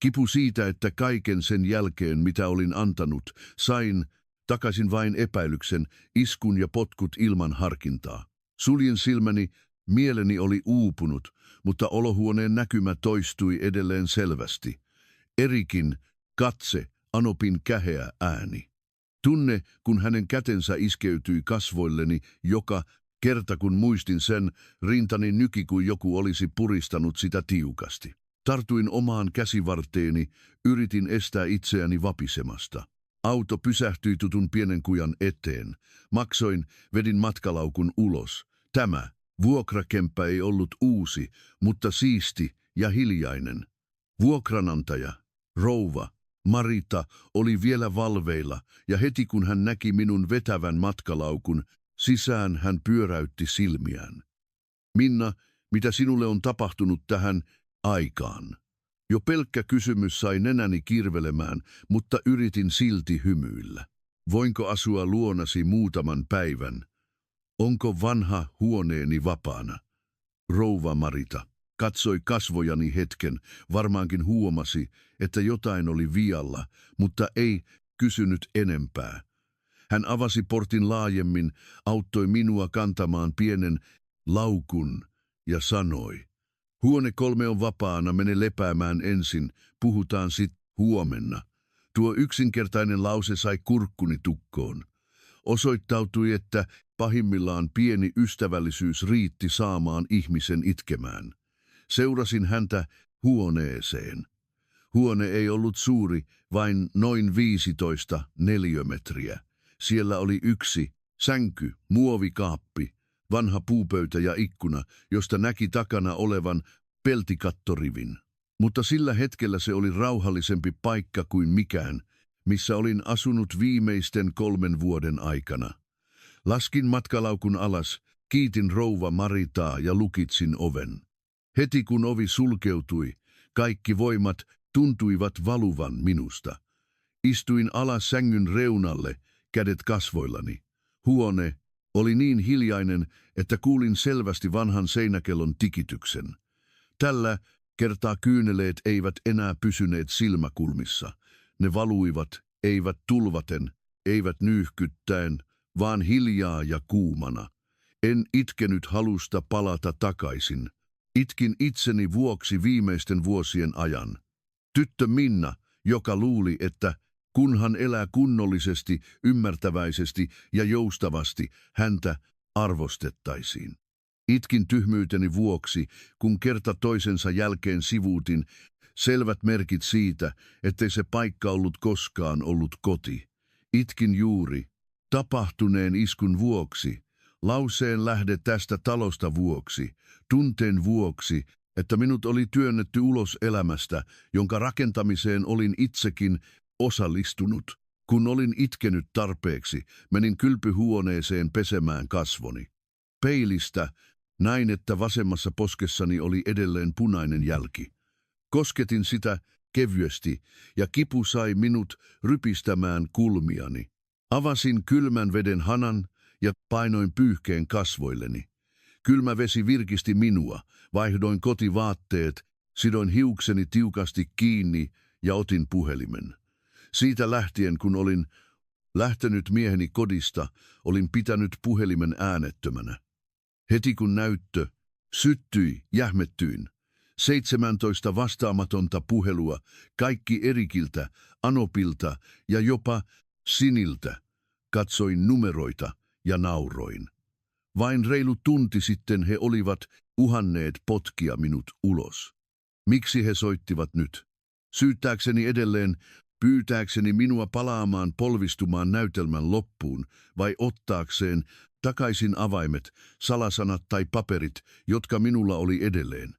Speaker 1: Kipu siitä, että kaiken sen jälkeen, mitä olin antanut, sain takaisin vain epäilyksen, iskun ja potkut ilman harkintaa. Suljin silmäni, mieleni oli uupunut, mutta olohuoneen näkymä toistui edelleen selvästi. Erikin katse, Anopin käheä ääni. Tunne, kun hänen kätensä iskeytyi kasvoilleni, joka kerta kun muistin sen, rintani nyki kuin joku olisi puristanut sitä tiukasti. Tartuin omaan käsivarteeni, yritin estää itseäni vapisemasta. Auto pysähtyi tutun pienen kujan eteen. Maksoin, vedin matkalaukun ulos. Tämä vuokrakemppä ei ollut uusi, mutta siisti ja hiljainen. Vuokranantaja, rouva Marita, oli vielä valveilla, ja heti kun hän näki minun vetävän matkalaukun, sisään hän pyöräytti silmiään. Minna, mitä sinulle on tapahtunut tähän aikaan? Jo pelkkä kysymys sai nenäni kirvelemään, mutta yritin silti hymyillä. Voinko asua luonasi muutaman päivän? Onko vanha huoneeni vapaana? Rouva Marita katsoi kasvojani hetken, varmaankin huomasi, että jotain oli vialla, mutta ei kysynyt enempää. Hän avasi portin laajemmin, auttoi minua kantamaan pienen laukun ja sanoi: huone 3 on vapaana, mene lepäämään ensin, puhutaan sit huomenna. Tuo yksinkertainen lause sai kurkkuni tukkoon. Osoittautui, että pahimmillaan pieni ystävällisyys riitti saamaan ihmisen itkemään. Seurasin häntä huoneeseen. Huone ei ollut suuri, vain noin 15 neliömetriä. Siellä oli yksi sänky, muovikaappi, vanha puupöytä ja ikkuna, josta näki takana olevan peltikattorivin. Mutta sillä hetkellä se oli rauhallisempi paikka kuin mikään, missä olin asunut viimeisten 3 vuoden aikana. Laskin matkalaukun alas, kiitin rouva Maritaa ja lukitsin oven. Heti kun ovi sulkeutui, kaikki voimat tuntuivat valuvan minusta. Istuin alas sängyn reunalle, kädet kasvoillani. Huone oli niin hiljainen, että kuulin selvästi vanhan seinäkellon tikityksen. Tällä kertaa kyyneleet eivät enää pysyneet silmäkulmissa. Ne valuivat, eivät tulvaten, eivät nyyhkyttäen, vaan hiljaa ja kuumana. En itkenyt halusta palata takaisin. Itkin itseni vuoksi viimeisten vuosien ajan. Tyttö Minna, joka luuli, että kunhan elää kunnollisesti, ymmärtäväisesti ja joustavasti, häntä arvostettaisiin. Itkin tyhmyyteni vuoksi, kun kerta toisensa jälkeen sivuutin selvät merkit siitä, ettei se paikka ollut koskaan ollut koti. Itkin juuri tapahtuneen iskun vuoksi, lauseen lähde tästä talosta vuoksi, tunteen vuoksi, että minut oli työnnetty ulos elämästä, jonka rakentamiseen olin itsekin osallistunut. Kun olin itkenyt tarpeeksi, menin kylpyhuoneeseen pesemään kasvoni. Peilistä näin, että vasemmassa poskessani oli edelleen punainen jälki. Kosketin sitä kevyesti ja kipu sai minut rypistämään kulmiani. Avasin kylmän veden hanan ja painoin pyyhkeen kasvoilleni. Kylmä vesi virkisti minua, vaihdoin kotivaatteet, sidoin hiukseni tiukasti kiinni ja otin puhelimen. Siitä lähtien, kun olin lähtenyt mieheni kodista, olin pitänyt puhelimen äänettömänä. Heti kun näyttö syttyi, jähmettyin. 17 vastaamatonta puhelua, kaikki Erikiltä, Anopilta ja jopa Siniltä. Katsoin numeroita ja nauroin. Vain reilu tunti sitten he olivat uhanneet potkia minut ulos. Miksi he soittivat nyt? Syyttääkseni edelleen, pyytääkseni minua palaamaan polvistumaan näytelmän loppuun vai ottaakseen takaisin avaimet, salasanat tai paperit, jotka minulla oli edelleen.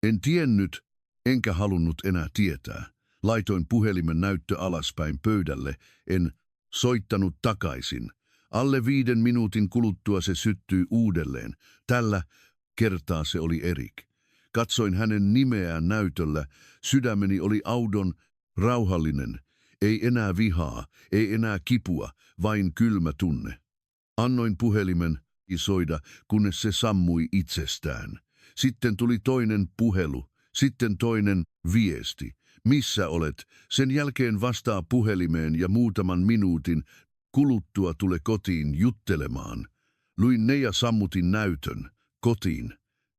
Speaker 1: En tiennyt, enkä halunnut enää tietää. Laitoin puhelimen näyttö alaspäin pöydälle, en soittanut takaisin. Alle 5 minuutin kuluttua se syttyi uudelleen. Tällä kertaa se oli Erik. Katsoin hänen nimeään näytöllä. Sydämeni oli audon, rauhallinen. Ei enää vihaa, ei enää kipua, vain kylmä tunne. Annoin puhelimen soida, kunnes se sammui itsestään. Sitten tuli toinen puhelu, sitten toinen viesti. Missä olet? Sen jälkeen vastaa puhelimeen ja muutaman minuutin kuluttua tule kotiin juttelemaan. Luin ne ja sammutin näytön. Kotiin.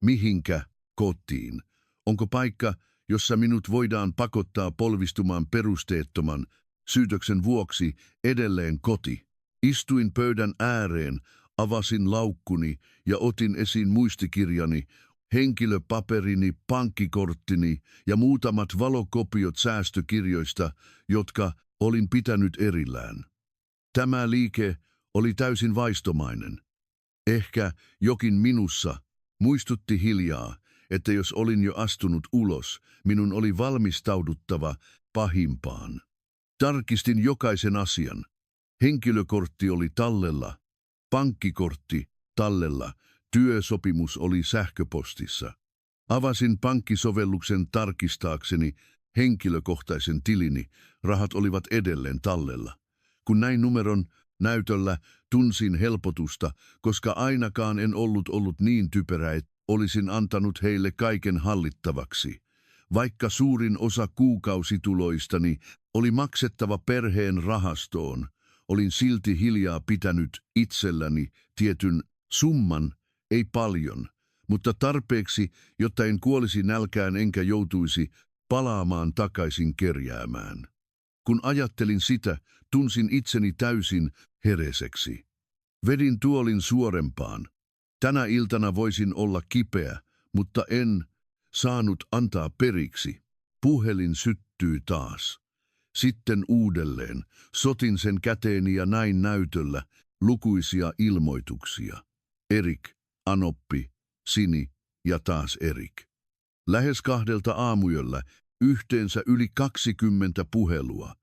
Speaker 1: Mihinkä kotiin? Onko paikka, jossa minut voidaan pakottaa polvistumaan perusteettoman syytöksen vuoksi edelleen koti? Istuin pöydän ääreen, avasin laukkuni ja otin esiin muistikirjani, henkilöpaperini, pankkikorttini ja muutamat valokopiot säästökirjoista, jotka olin pitänyt erillään. Tämä liike oli täysin vaistomainen. Ehkä jokin minussa muistutti hiljaa, että jos olin jo astunut ulos, minun oli valmistauduttava pahimpaan. Tarkistin jokaisen asian. Henkilökortti oli tallella, pankkikortti tallella, työsopimus oli sähköpostissa. Avasin pankkisovelluksen tarkistaakseni henkilökohtaisen tilini, rahat olivat edelleen tallella. Kun näin numeron näytöllä, tunsin helpotusta, koska ainakaan en ollut niin typerä, että olisin antanut heille kaiken hallittavaksi. Vaikka suurin osa kuukausituloistani oli maksettava perheen rahastoon, olin silti hiljaa pitänyt itselläni tietyn summan, ei paljon, mutta tarpeeksi, jotta en kuolisi nälkään enkä joutuisi palaamaan takaisin kerjäämään. Kun ajattelin sitä, tunsin itseni täysin hereseksi. Vedin tuolin suorempaan. Tänä iltana voisin olla kipeä, mutta en saanut antaa periksi. Puhelin syttyi taas. Sitten uudelleen. Sotin sen käteeni ja näin näytöllä lukuisia ilmoituksia. Erik, Anoppi, Sini ja taas Erik. Lähes 2 aamuyöllä yhteensä yli 20 puhelua.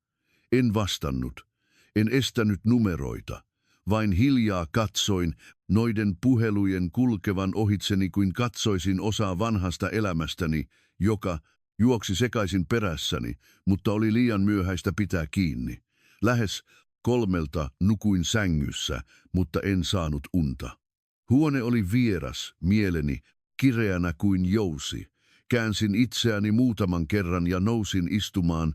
Speaker 1: En vastannut, en estänyt numeroita, vain hiljaa katsoin noiden puhelujen kulkevan ohitseni kuin katsoisin osaa vanhasta elämästäni, joka juoksi sekaisin perässäni, mutta oli liian myöhäistä pitää kiinni. Lähes 3 nukuin sängyssä, mutta en saanut unta. Huone oli vieras, mieleni kireänä kuin jousi. Käänsin itseäni muutaman kerran ja nousin istumaan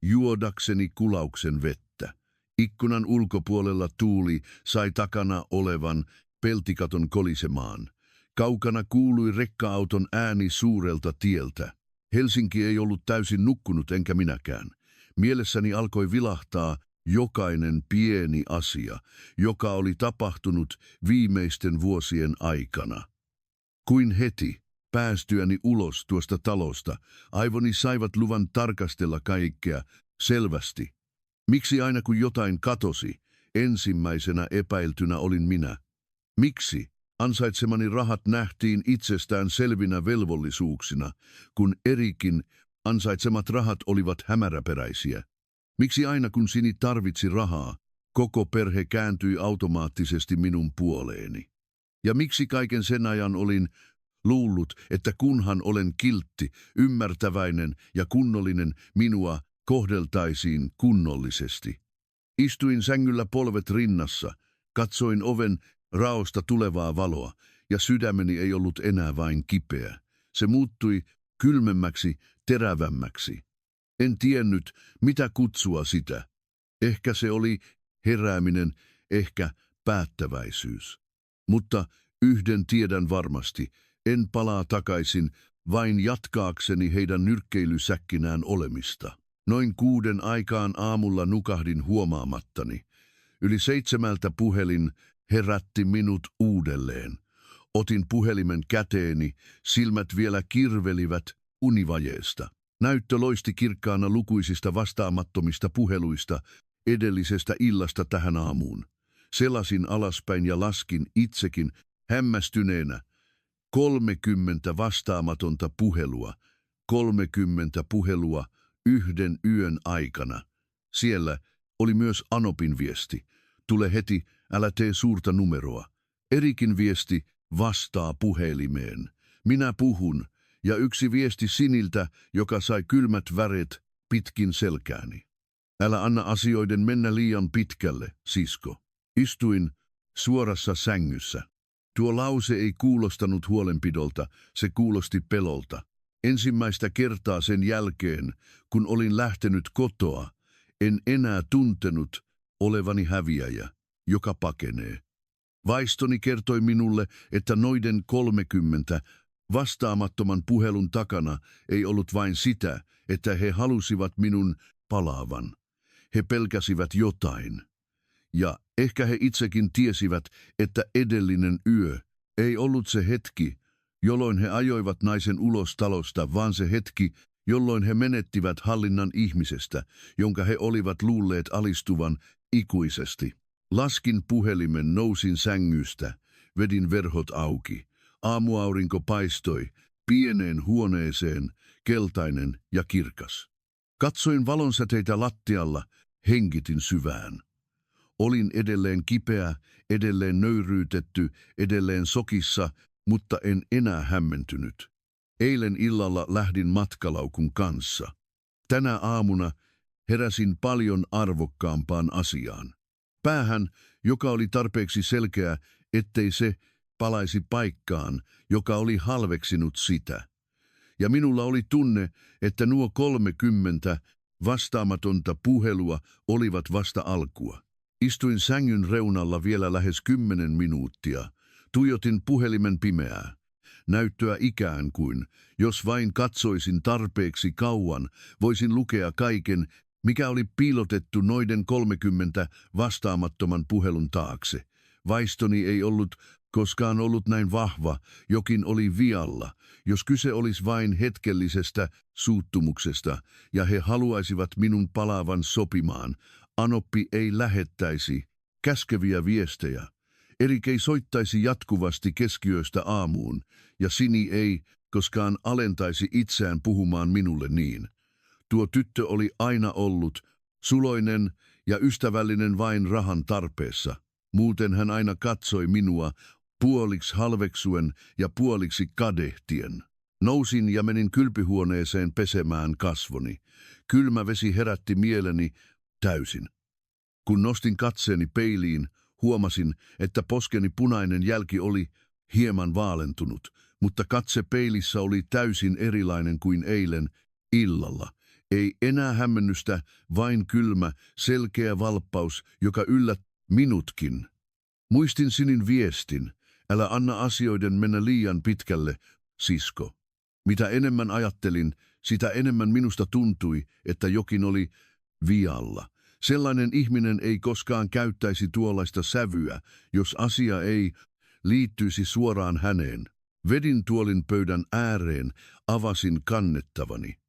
Speaker 1: juodakseni kulauksen vettä. Ikkunan ulkopuolella tuuli sai takana olevan peltikaton kolisemaan. Kaukana kuului rekka-auton ääni suurelta tieltä. Helsinki ei ollut täysin nukkunut enkä minäkään. Mielessäni alkoi vilahtaa jokainen pieni asia, joka oli tapahtunut viimeisten vuosien aikana. Kuin heti päästyäni ulos tuosta talosta, aivoni saivat luvan tarkastella kaikkea selvästi. Miksi aina kun jotain katosi, ensimmäisenä epäiltynä olin minä? Miksi ansaitsemani rahat nähtiin itsestään selvinä velvollisuuksina, kun Erikin ansaitsemat rahat olivat hämäräperäisiä? Miksi aina kun Sini tarvitsi rahaa, koko perhe kääntyi automaattisesti minun puoleeni? Ja miksi kaiken sen ajan olin luullut, että kunhan olen kiltti, ymmärtäväinen ja kunnollinen, minua kohdeltaisiin kunnollisesti? Istuin sängyllä polvet rinnassa, katsoin oven raosta tulevaa valoa, ja sydämeni ei ollut enää vain kipeä. Se muuttui kylmemmäksi, terävämmäksi. En tiennyt, mitä kutsua sitä. Ehkä se oli herääminen, ehkä päättäväisyys. Mutta yhden tiedän varmasti, en palaa takaisin vain jatkaakseni heidän nyrkkeilysäkkinään olemista. Noin 6 aikaan aamulla nukahdin huomaamattani. Yli 7 puhelin herätti minut uudelleen. Otin puhelimen käteeni, silmät vielä kirvelivät univajeesta. Näyttö loisti kirkkaana lukuisista vastaamattomista puheluista edellisestä illasta tähän aamuun. Selasin alaspäin ja laskin itsekin hämmästyneenä. 30 vastaamatonta puhelua. 30 puhelua yhden yön aikana. Siellä oli myös Anopin viesti. Tule heti, älä tee suurta numeroa. Erikin viesti, vastaa puhelimeen. Minä puhun. Ja yksi viesti Siniltä, joka sai kylmät väret pitkin selkääni. Älä anna asioiden mennä liian pitkälle, sisko. Istuin suorassa sängyssä. Tuo lause ei kuulostanut huolenpidolta, se kuulosti pelolta. Ensimmäistä kertaa sen jälkeen, kun olin lähtenyt kotoa, en enää tuntenut olevani häviäjä, joka pakenee. Vaistoni kertoi minulle, että noiden 30 vastaamattoman puhelun takana ei ollut vain sitä, että he halusivat minun palaavan. He pelkäsivät jotain. Ja ehkä he itsekin tiesivät, että edellinen yö ei ollut se hetki, jolloin he ajoivat naisen ulos talosta, vaan se hetki, jolloin he menettivät hallinnan ihmisestä, jonka he olivat luulleet alistuvan ikuisesti. Laskin puhelimen, nousin sängystä, vedin verhot auki. Aamuaurinko paistoi pieneen huoneeseen, keltainen ja kirkas. Katsoin valonsäteitä lattialla, hengitin syvään. Olin edelleen kipeä, edelleen nöyryytetty, edelleen sokissa, mutta en enää hämmentynyt. Eilen illalla lähdin matkalaukun kanssa. Tänä aamuna heräsin paljon arvokkaampaan asiaan. Päähän, joka oli tarpeeksi selkeä, ettei se palaisi paikkaan, joka oli halveksinut sitä. Ja minulla oli tunne, että nuo 30 vastaamatonta puhelua olivat vasta alkua. Istuin sängyn reunalla vielä lähes 10 minuuttia. Tuijotin puhelimen pimeää. Näyttöä ikään kuin, jos vain katsoisin tarpeeksi kauan, voisin lukea kaiken, mikä oli piilotettu noiden 30 vastaamattoman puhelun taakse. Vaistoni ei ollut koskaan ollut näin vahva, jokin oli vialla, jos kyse olisi vain hetkellisestä suuttumuksesta, ja he haluaisivat minun palaavan sopimaan. Anoppi ei lähettäisi käskeviä viestejä. Erik ei soittaisi jatkuvasti keskiöstä aamuun, ja Sini ei koskaan alentaisi itseään puhumaan minulle niin. Tuo tyttö oli aina ollut suloinen ja ystävällinen vain rahan tarpeessa. Muuten hän aina katsoi minua puoliksi halveksuen ja puoliksi kadehtien. Nousin ja menin kylpyhuoneeseen pesemään kasvoni. Kylmä vesi herätti mieleni täysin. Kun nostin katseeni peiliin, huomasin, että poskeni punainen jälki oli hieman vaalentunut, mutta katse peilissä oli täysin erilainen kuin eilen illalla. Ei enää hämmennystä, vain kylmä, selkeä valppaus, joka yllätti minutkin. Muistin Sinin viestin, älä anna asioiden mennä liian pitkälle, sisko. Mitä enemmän ajattelin, sitä enemmän minusta tuntui, että jokin oli vialla. Sellainen ihminen ei koskaan käyttäisi tuollaista sävyä, jos asia ei liittyisi suoraan häneen. Vedin tuolin pöydän ääreen, avasin kannettavani.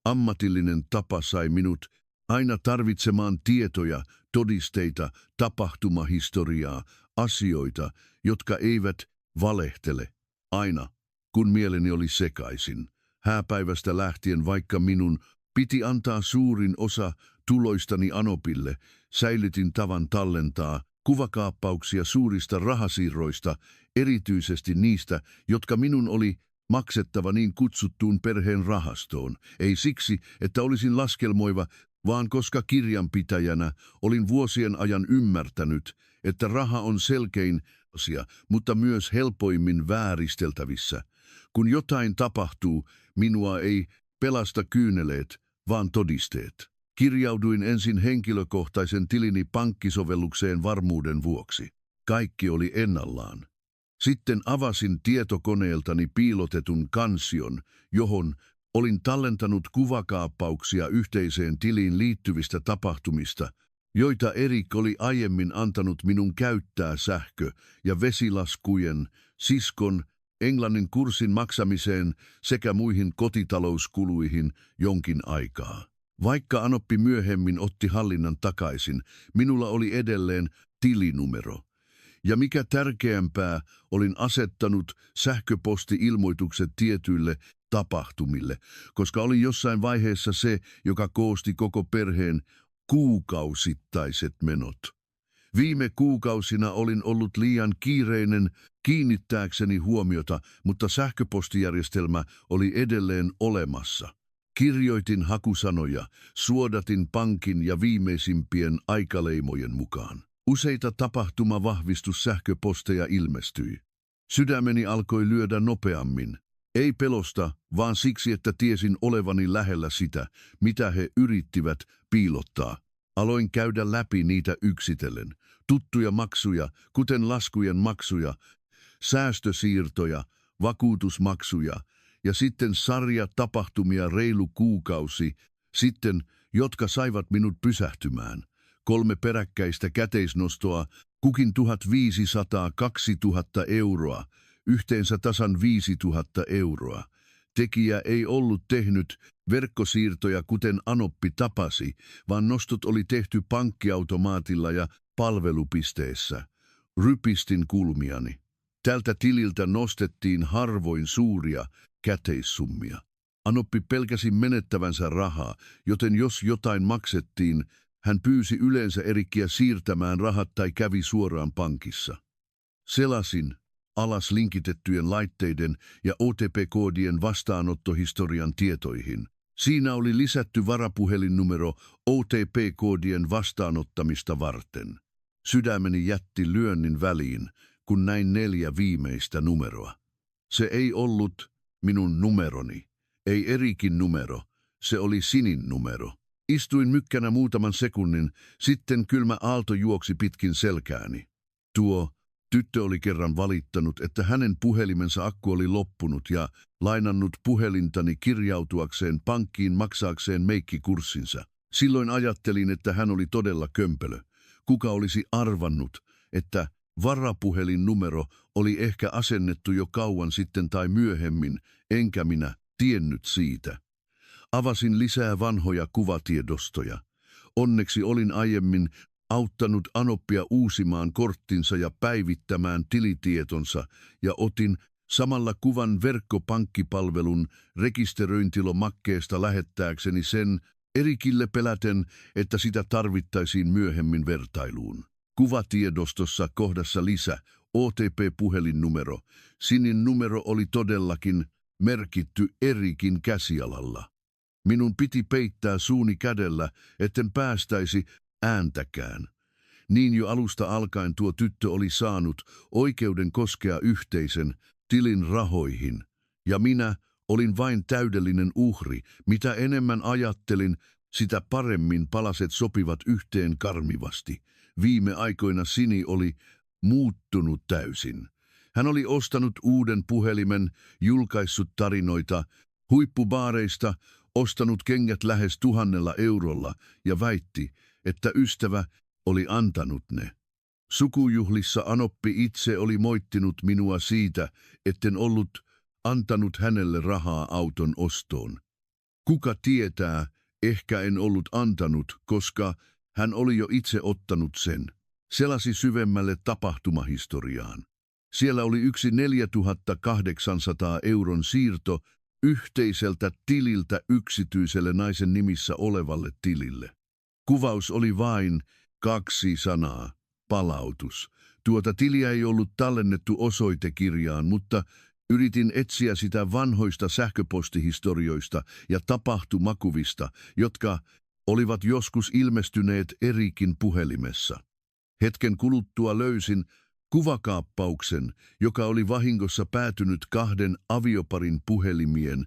Speaker 1: Ammatillinen tapa sai minut aina tarvitsemaan tietoja, todisteita, tapahtumahistoriaa, asioita, jotka eivät valehtele. Aina, kun mieleni oli sekaisin. Hääpäivästä lähtien, vaikka minun piti antaa suurin osa tuloistani Anopille, säilytin tavan tallentaa kuvakaappauksia suurista rahasiirroista, erityisesti niistä, jotka minun oli maksettava niin kutsuttuun perheen rahastoon. Ei siksi, että olisin laskelmoiva vaan koska kirjanpitäjänä olin vuosien ajan ymmärtänyt, että raha on selkein asia, mutta myös helpoimmin vääristeltävissä. Kun jotain tapahtuu, minua ei pelasta kyyneleet, vaan todisteet. Kirjauduin ensin henkilökohtaisen tilini pankkisovellukseen varmuuden vuoksi. Kaikki oli ennallaan. Sitten avasin tietokoneeltani piilotetun kansion, johon olin tallentanut kuvakaappauksia yhteiseen tiliin liittyvistä tapahtumista, joita Erik oli aiemmin antanut minun käyttää sähkö- ja vesilaskujen, siskon, englannin kurssin maksamiseen sekä muihin kotitalouskuluihin jonkin aikaa. Vaikka Anoppi myöhemmin otti hallinnan takaisin, minulla oli edelleen tilinumero. Ja mikä tärkeämpää, olin asettanut sähköposti-ilmoitukset tietyille tapahtumille, koska olin jossain vaiheessa se, joka koosti koko perheen kuukausittaiset menot. Viime kuukausina olin ollut liian kiireinen kiinnittääkseni huomiota, mutta sähköpostijärjestelmä oli edelleen olemassa. Kirjoitin hakusanoja, suodatin pankin ja viimeisimpien aikaleimojen mukaan. Useita tapahtumavahvistussähköposteja ilmestyi. Sydämeni alkoi lyödä nopeammin. Ei pelosta, vaan siksi, että tiesin olevani lähellä sitä, mitä he yrittivät piilottaa. Aloin käydä läpi niitä yksitellen. Tuttuja maksuja, kuten laskujen maksuja, säästösiirtoja, vakuutusmaksuja ja sitten sarja tapahtumia reilu kuukausi sitten, jotka saivat minut pysähtymään. 3 peräkkäistä käteisnostoa, kukin 1500–2000 euroa, yhteensä tasan 5000 euroa. Tekijä ei ollut tehnyt verkkosiirtoja kuten Anoppi tapasi, vaan nostot oli tehty pankkiautomaatilla ja palvelupisteessä. Rypistin kulmiani. Tältä tililtä nostettiin harvoin suuria käteissummia. Anoppi pelkäsi menettävänsä rahaa, joten jos jotain maksettiin, hän pyysi yleensä Erikkiä siirtämään rahat tai kävi suoraan pankissa. Selasin alas linkitettyjen laitteiden ja OTP-koodien vastaanottohistorian tietoihin. Siinä oli lisätty varapuhelinnumero OTP-koodien vastaanottamista varten. Sydämeni jätti lyönnin väliin, kun näin 4 viimeistä numeroa. Se ei ollut minun numeroni, ei Erikin numero, se oli Sinin numero. Istuin mykkänä muutaman sekunnin, sitten kylmä aalto juoksi pitkin selkääni. Tuo tyttö oli kerran valittanut, että hänen puhelimensa akku oli loppunut ja lainannut puhelintani kirjautuakseen pankkiin maksaakseen meikkikurssinsa. Silloin ajattelin, että hän oli todella kömpelö. Kuka olisi arvannut, että varapuhelinnumero oli ehkä asennettu jo kauan sitten tai myöhemmin, enkä minä tiennyt siitä. Avasin lisää vanhoja kuvatiedostoja. Onneksi olin aiemmin auttanut Anoppia uusimaan korttinsa ja päivittämään tilitietonsa ja otin samalla kuvan verkkopankkipalvelun rekisteröintilomakkeesta lähettääkseni sen Erikille peläten, että sitä tarvittaisiin myöhemmin vertailuun. Kuvatiedostossa kohdassa lisä, OTP-puhelinnumero. Sinin numero oli todellakin merkitty Erikin käsialalla. Minun piti peittää suuni kädellä, etten päästäisi ääntäkään. Niin jo alusta alkaen tuo tyttö oli saanut oikeuden koskea yhteisen tilin rahoihin. Ja minä olin vain täydellinen uhri. Mitä enemmän ajattelin, sitä paremmin palaset sopivat yhteen karmivasti. Viime aikoina Sini oli muuttunut täysin. Hän oli ostanut uuden puhelimen, julkaissut tarinoita huippubaareista, ostanut kengät lähes 1000 eurolla ja väitti, että ystävä oli antanut ne. Sukujuhlissa Anoppi itse oli moittinut minua siitä, etten ollut antanut hänelle rahaa auton ostoon. Kuka tietää, ehkä en ollut antanut, koska hän oli jo itse ottanut sen. Selasi syvemmälle tapahtumahistoriaan. Siellä oli yksi 4800 euron siirto yhteiseltä tililtä yksityiselle naisen nimissä olevalle tilille. Kuvaus oli vain 2 sanaa, palautus. Tuota tiliä ei ollut tallennettu osoitekirjaan, mutta yritin etsiä sitä vanhoista sähköpostihistorioista ja tapahtumakuvista, jotka olivat joskus ilmestyneet Erikin puhelimessa. Hetken kuluttua löysin kuvakaappauksen, joka oli vahingossa päätynyt kahden avioparin puhelimien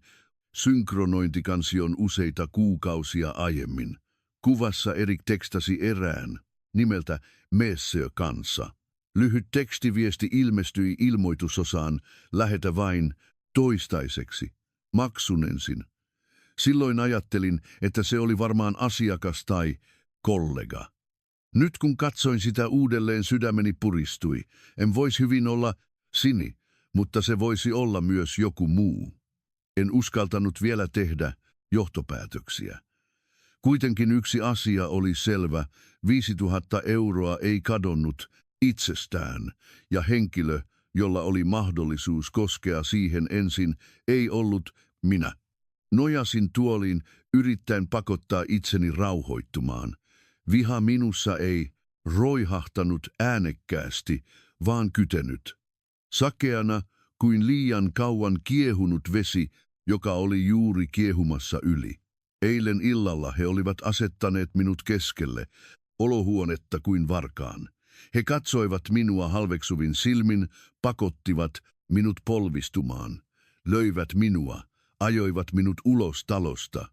Speaker 1: synkronointikansion useita kuukausia aiemmin. Kuvassa Erik tekstasi erään nimeltä Messö kanssa. Lyhyt tekstiviesti ilmestyi ilmoitusosaan, lähetä vain toistaiseksi, maksun ensin. Silloin ajattelin, että se oli varmaan asiakas tai kollega. Nyt kun katsoin sitä uudelleen, sydämeni puristui. En voisi hyvin olla Sini, mutta se voisi olla myös joku muu. En uskaltanut vielä tehdä johtopäätöksiä. Kuitenkin yksi asia oli selvä, 5 000 euroa ei kadonnut itsestään, ja henkilö, jolla oli mahdollisuus koskea siihen ensin, ei ollut minä. Nojasin tuoliin, yrittäen pakottaa itseni rauhoittumaan. Viha minussa ei roihahtanut äänekkäästi, vaan kytenyt. Sakeana kuin liian kauan kiehunut vesi, joka oli juuri kiehumassa yli. Eilen illalla he olivat asettaneet minut keskelle, olohuonetta kuin varkaan. He katsoivat minua halveksuvin silmin, pakottivat minut polvistumaan, löivät minua, ajoivat minut ulos talosta.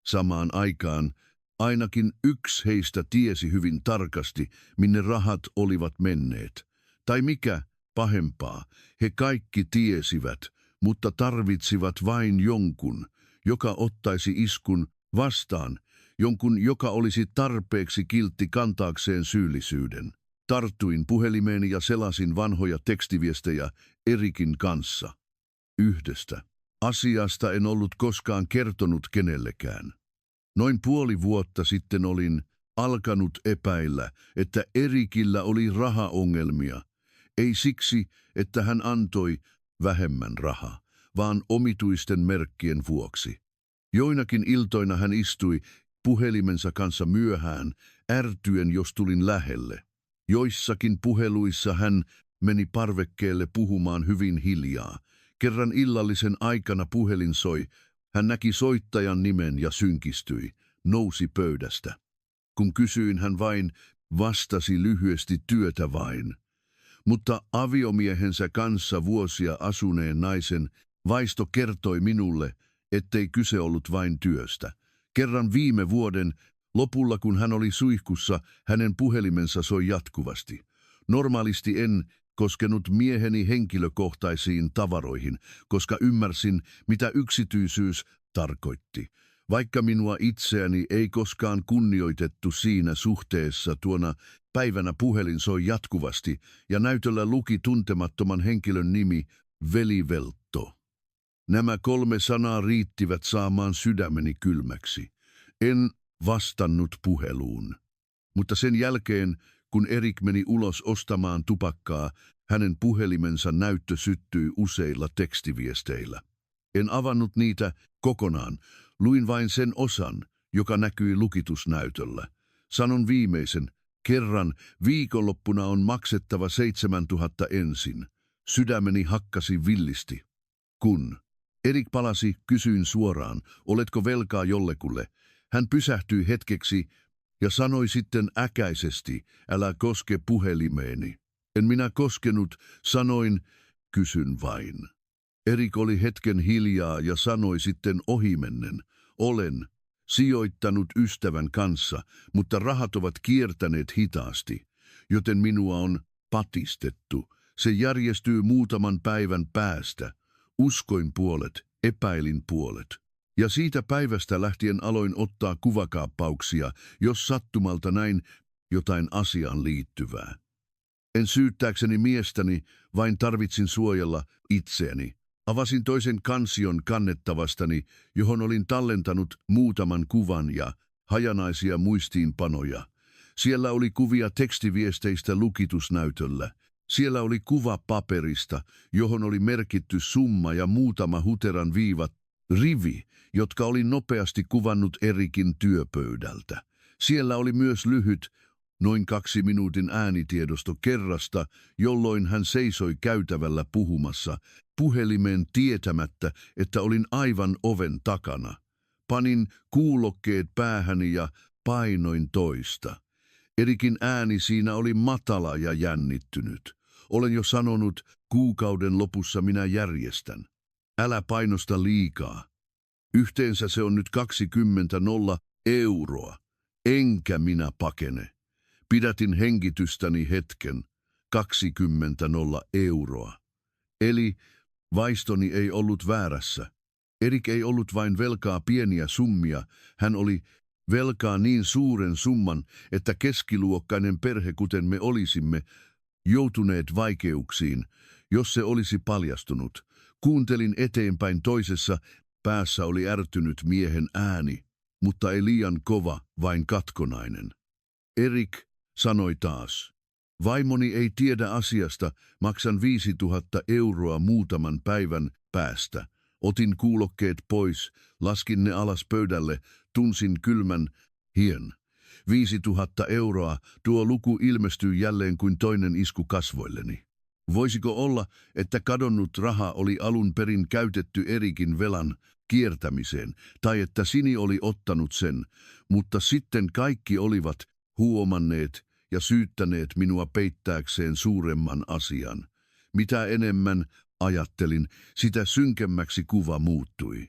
Speaker 1: Samaan aikaan ainakin yksi heistä tiesi hyvin tarkasti, minne rahat olivat menneet. Tai mikä pahempaa, he kaikki tiesivät, mutta tarvitsivat vain jonkun, joka ottaisi iskun vastaan, jonkun, joka olisi tarpeeksi kiltti kantaakseen syyllisyyden. Tartuin puhelimeeni ja selasin vanhoja tekstiviestejä Erikin kanssa. Yhdestä asiasta en ollut koskaan kertonut kenellekään. Noin puoli vuotta sitten olin alkanut epäillä, että Erikillä oli rahaongelmia. Ei siksi, että hän antoi vähemmän rahaa, vaan omituisten merkkien vuoksi. Joinakin iltoina hän istui puhelimensa kanssa myöhään, ärtyen jos tulin lähelle. Joissakin puheluissa hän meni parvekkeelle puhumaan hyvin hiljaa. Kerran illallisen aikana puhelin soi, hän näki soittajan nimen ja synkistyi, nousi pöydästä. Kun kysyin, hän vain vastasi lyhyesti työtä vain. Mutta aviomiehensä kanssa vuosia asuneen naisen vaisto kertoi minulle, ettei kyse ollut vain työstä. Kerran viime vuoden lopulla, kun hän oli suihkussa, hänen puhelimensa soi jatkuvasti. Normaalisti en koskenut mieheni henkilökohtaisiin tavaroihin, koska ymmärsin, mitä yksityisyys tarkoitti. Vaikka minua itseäni ei koskaan kunnioitettu siinä suhteessa, tuona päivänä puhelin soi jatkuvasti ja näytöllä luki tuntemattoman henkilön nimi Veli-Veltto. Nämä 3 sanaa riittivät saamaan sydämeni kylmäksi. En vastannut puheluun. Mutta sen jälkeen, kun Erik meni ulos ostamaan tupakkaa, hänen puhelimensa näyttö syttyi useilla tekstiviesteillä. En avannut niitä kokonaan, luin vain sen osan, joka näkyi lukitusnäytöllä. Sanon viimeisen, kerran viikonloppuna on maksettava 7 000 ensin. Sydämeni hakkasi villisti. Kun Erik palasi, kysyin suoraan, oletko velkaa jollekulle? Hän pysähtyi hetkeksi ja sanoi sitten äkäisesti, älä koske puhelimeeni. En minä koskenut, sanoin, kysyn vain. Erik oli hetken hiljaa ja sanoi sitten ohimennen, olen sijoittanut ystävän kanssa, mutta rahat ovat kiertäneet hitaasti, joten minua on patistettu. Se järjestyy muutaman päivän päästä. Uskoin puolet, epäilin puolet. Ja siitä päivästä lähtien aloin ottaa kuvakaappauksia, jos sattumalta näin jotain asiaan liittyvää. En syyttääkseni miestäni, vain tarvitsin suojella itseäni. Avasin toisen kansion kannettavastani, johon olin tallentanut muutaman kuvan ja hajanaisia muistiinpanoja. Siellä oli kuvia tekstiviesteistä lukitusnäytöllä. Siellä oli kuva paperista, johon oli merkitty summa ja muutama huteran rivi, jotka olin nopeasti kuvannut Erikin työpöydältä. Siellä oli myös lyhyt, noin 2 minuutin äänitiedosto kerrasta, jolloin hän seisoi käytävällä puhumassa, puhelimeen tietämättä, että olin aivan oven takana. Panin kuulokkeet päähäni ja painoin toista. Erikin ääni siinä oli matala ja jännittynyt. Olen jo sanonut, kuukauden lopussa minä järjestän. Älä painosta liikaa. Yhteensä se on nyt 20 euroa. Enkä minä pakene. Pidätin hengitystäni hetken. 20 euroa. Eli vaistoni ei ollut väärässä. Erik ei ollut vain velkaa pieniä summia, hän oli velkaa niin suuren summan, että keskiluokkainen perhe, kuten me olisimme, joutuneet vaikeuksiin, jos se olisi paljastunut. Kuuntelin eteenpäin, toisessa päässä oli ärtynyt miehen ääni, mutta ei liian kova, vain katkonainen. Erik sanoi taas. Vaimoni ei tiedä asiasta, maksan 5000 euroa muutaman päivän päästä. Otin kuulokkeet pois, laskin ne alas pöydälle, tunsin kylmän hien. 5000 euroa, tuo luku ilmestyi jälleen kuin toinen isku kasvoilleni. Voisiko olla, että kadonnut raha oli alun perin käytetty Erikin velan kiertämiseen, tai että Sini oli ottanut sen, mutta sitten kaikki olivat huomanneet ja syyttäneet minua peittääkseen suuremman asian. Mitä enemmän ajattelin, sitä synkemmäksi kuva muuttui.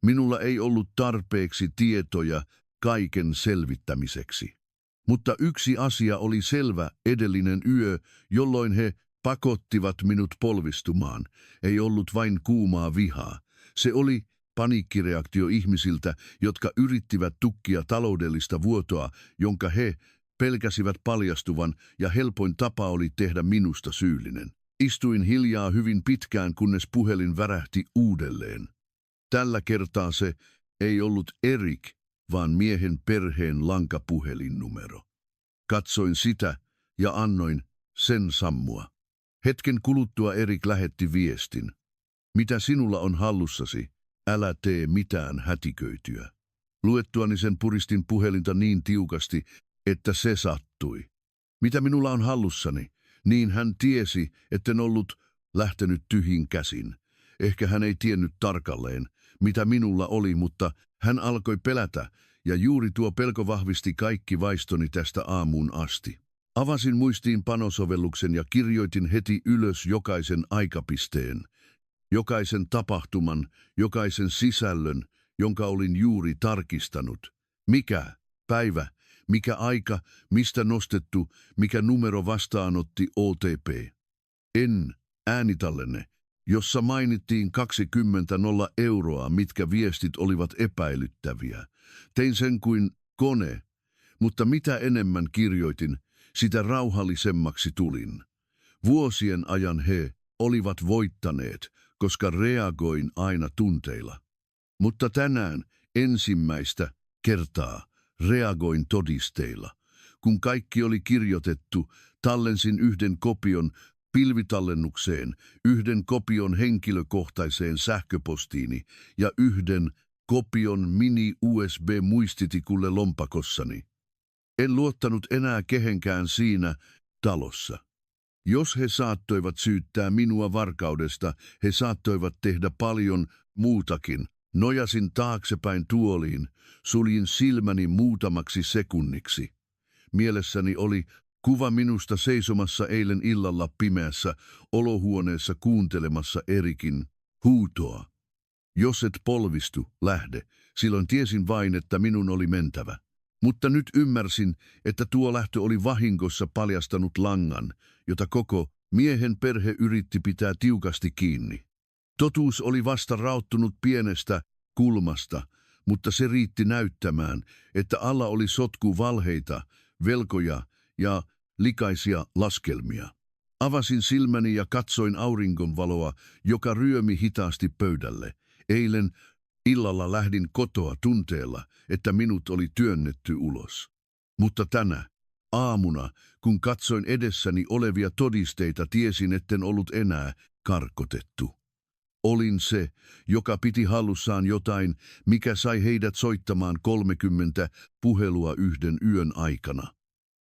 Speaker 1: Minulla ei ollut tarpeeksi tietoja kaiken selvittämiseksi. Mutta yksi asia oli selvä, edellinen yö, jolloin he pakottivat minut polvistumaan. Ei ollut vain kuumaa vihaa. Se oli paniikkireaktio ihmisiltä, jotka yrittivät tukkia taloudellista vuotoa, jonka he pelkäsivät paljastuvan, ja helpoin tapa oli tehdä minusta syyllinen. Istuin hiljaa hyvin pitkään, kunnes puhelin värähti uudelleen. Tällä kertaa se ei ollut Erik, vaan miehen perheen lankapuhelinnumero. Katsoin sitä ja annoin sen sammua. Hetken kuluttua Erik lähetti viestin. Mitä sinulla on hallussasi? Älä tee mitään hätiköityä. Luettuani sen puristin puhelinta niin tiukasti, että se sattui. Mitä minulla on hallussani? Niin hän tiesi, etten ollut lähtenyt tyhjin käsin. Ehkä hän ei tiennyt tarkalleen, mitä minulla oli, mutta hän alkoi pelätä, ja juuri tuo pelko vahvisti kaikki vaistoni tästä aamuun asti. Avasin muistiinpanosovelluksen ja kirjoitin heti ylös jokaisen aikapisteen, jokaisen tapahtuman, jokaisen sisällön, jonka olin juuri tarkistanut. Mikä päivä, mikä aika, mistä nostettu, mikä numero vastaanotti OTP. Äänitallenne, jossa mainittiin 20 euroa, mitkä viestit olivat epäilyttäviä. Tein sen kuin kone, mutta mitä enemmän kirjoitin, sitä rauhallisemmaksi tulin. Vuosien ajan he olivat voittaneet, koska reagoin aina tunteilla. Mutta tänään ensimmäistä kertaa reagoin todisteilla. Kun kaikki oli kirjoitettu, tallensin yhden kopion pilvitallennukseen, yhden kopion henkilökohtaiseen sähköpostiini ja yhden kopion mini-USB-muistitikulle lompakossani. En luottanut enää kehenkään siinä talossa. Jos he saattoivat syyttää minua varkaudesta, he saattoivat tehdä paljon muutakin. Nojasin taaksepäin tuoliin, suljin silmäni muutamaksi sekunniksi. Mielessäni oli kuva minusta seisomassa eilen illalla pimeässä olohuoneessa kuuntelemassa Erikin huutoa. Jos et polvistu, lähde, silloin tiesin vain, että minun oli mentävä. Mutta nyt ymmärsin, että tuo lähtö oli vahingossa paljastanut langan, jota koko miehen perhe yritti pitää tiukasti kiinni. Totuus oli vasta rauttunut pienestä kulmasta, mutta se riitti näyttämään, että alla oli sotku valheita, velkoja ja likaisia laskelmia. Avasin silmäni ja katsoin auringonvaloa, joka ryömi hitaasti pöydälle. Eilen illalla lähdin kotoa tunteella, että minut oli työnnetty ulos. Mutta tänä aamuna, kun katsoin edessäni olevia todisteita, tiesin, etten ollut enää karkotettu. Olin se, joka piti hallussaan jotain, mikä sai heidät soittamaan 30 puhelua yhden yön aikana.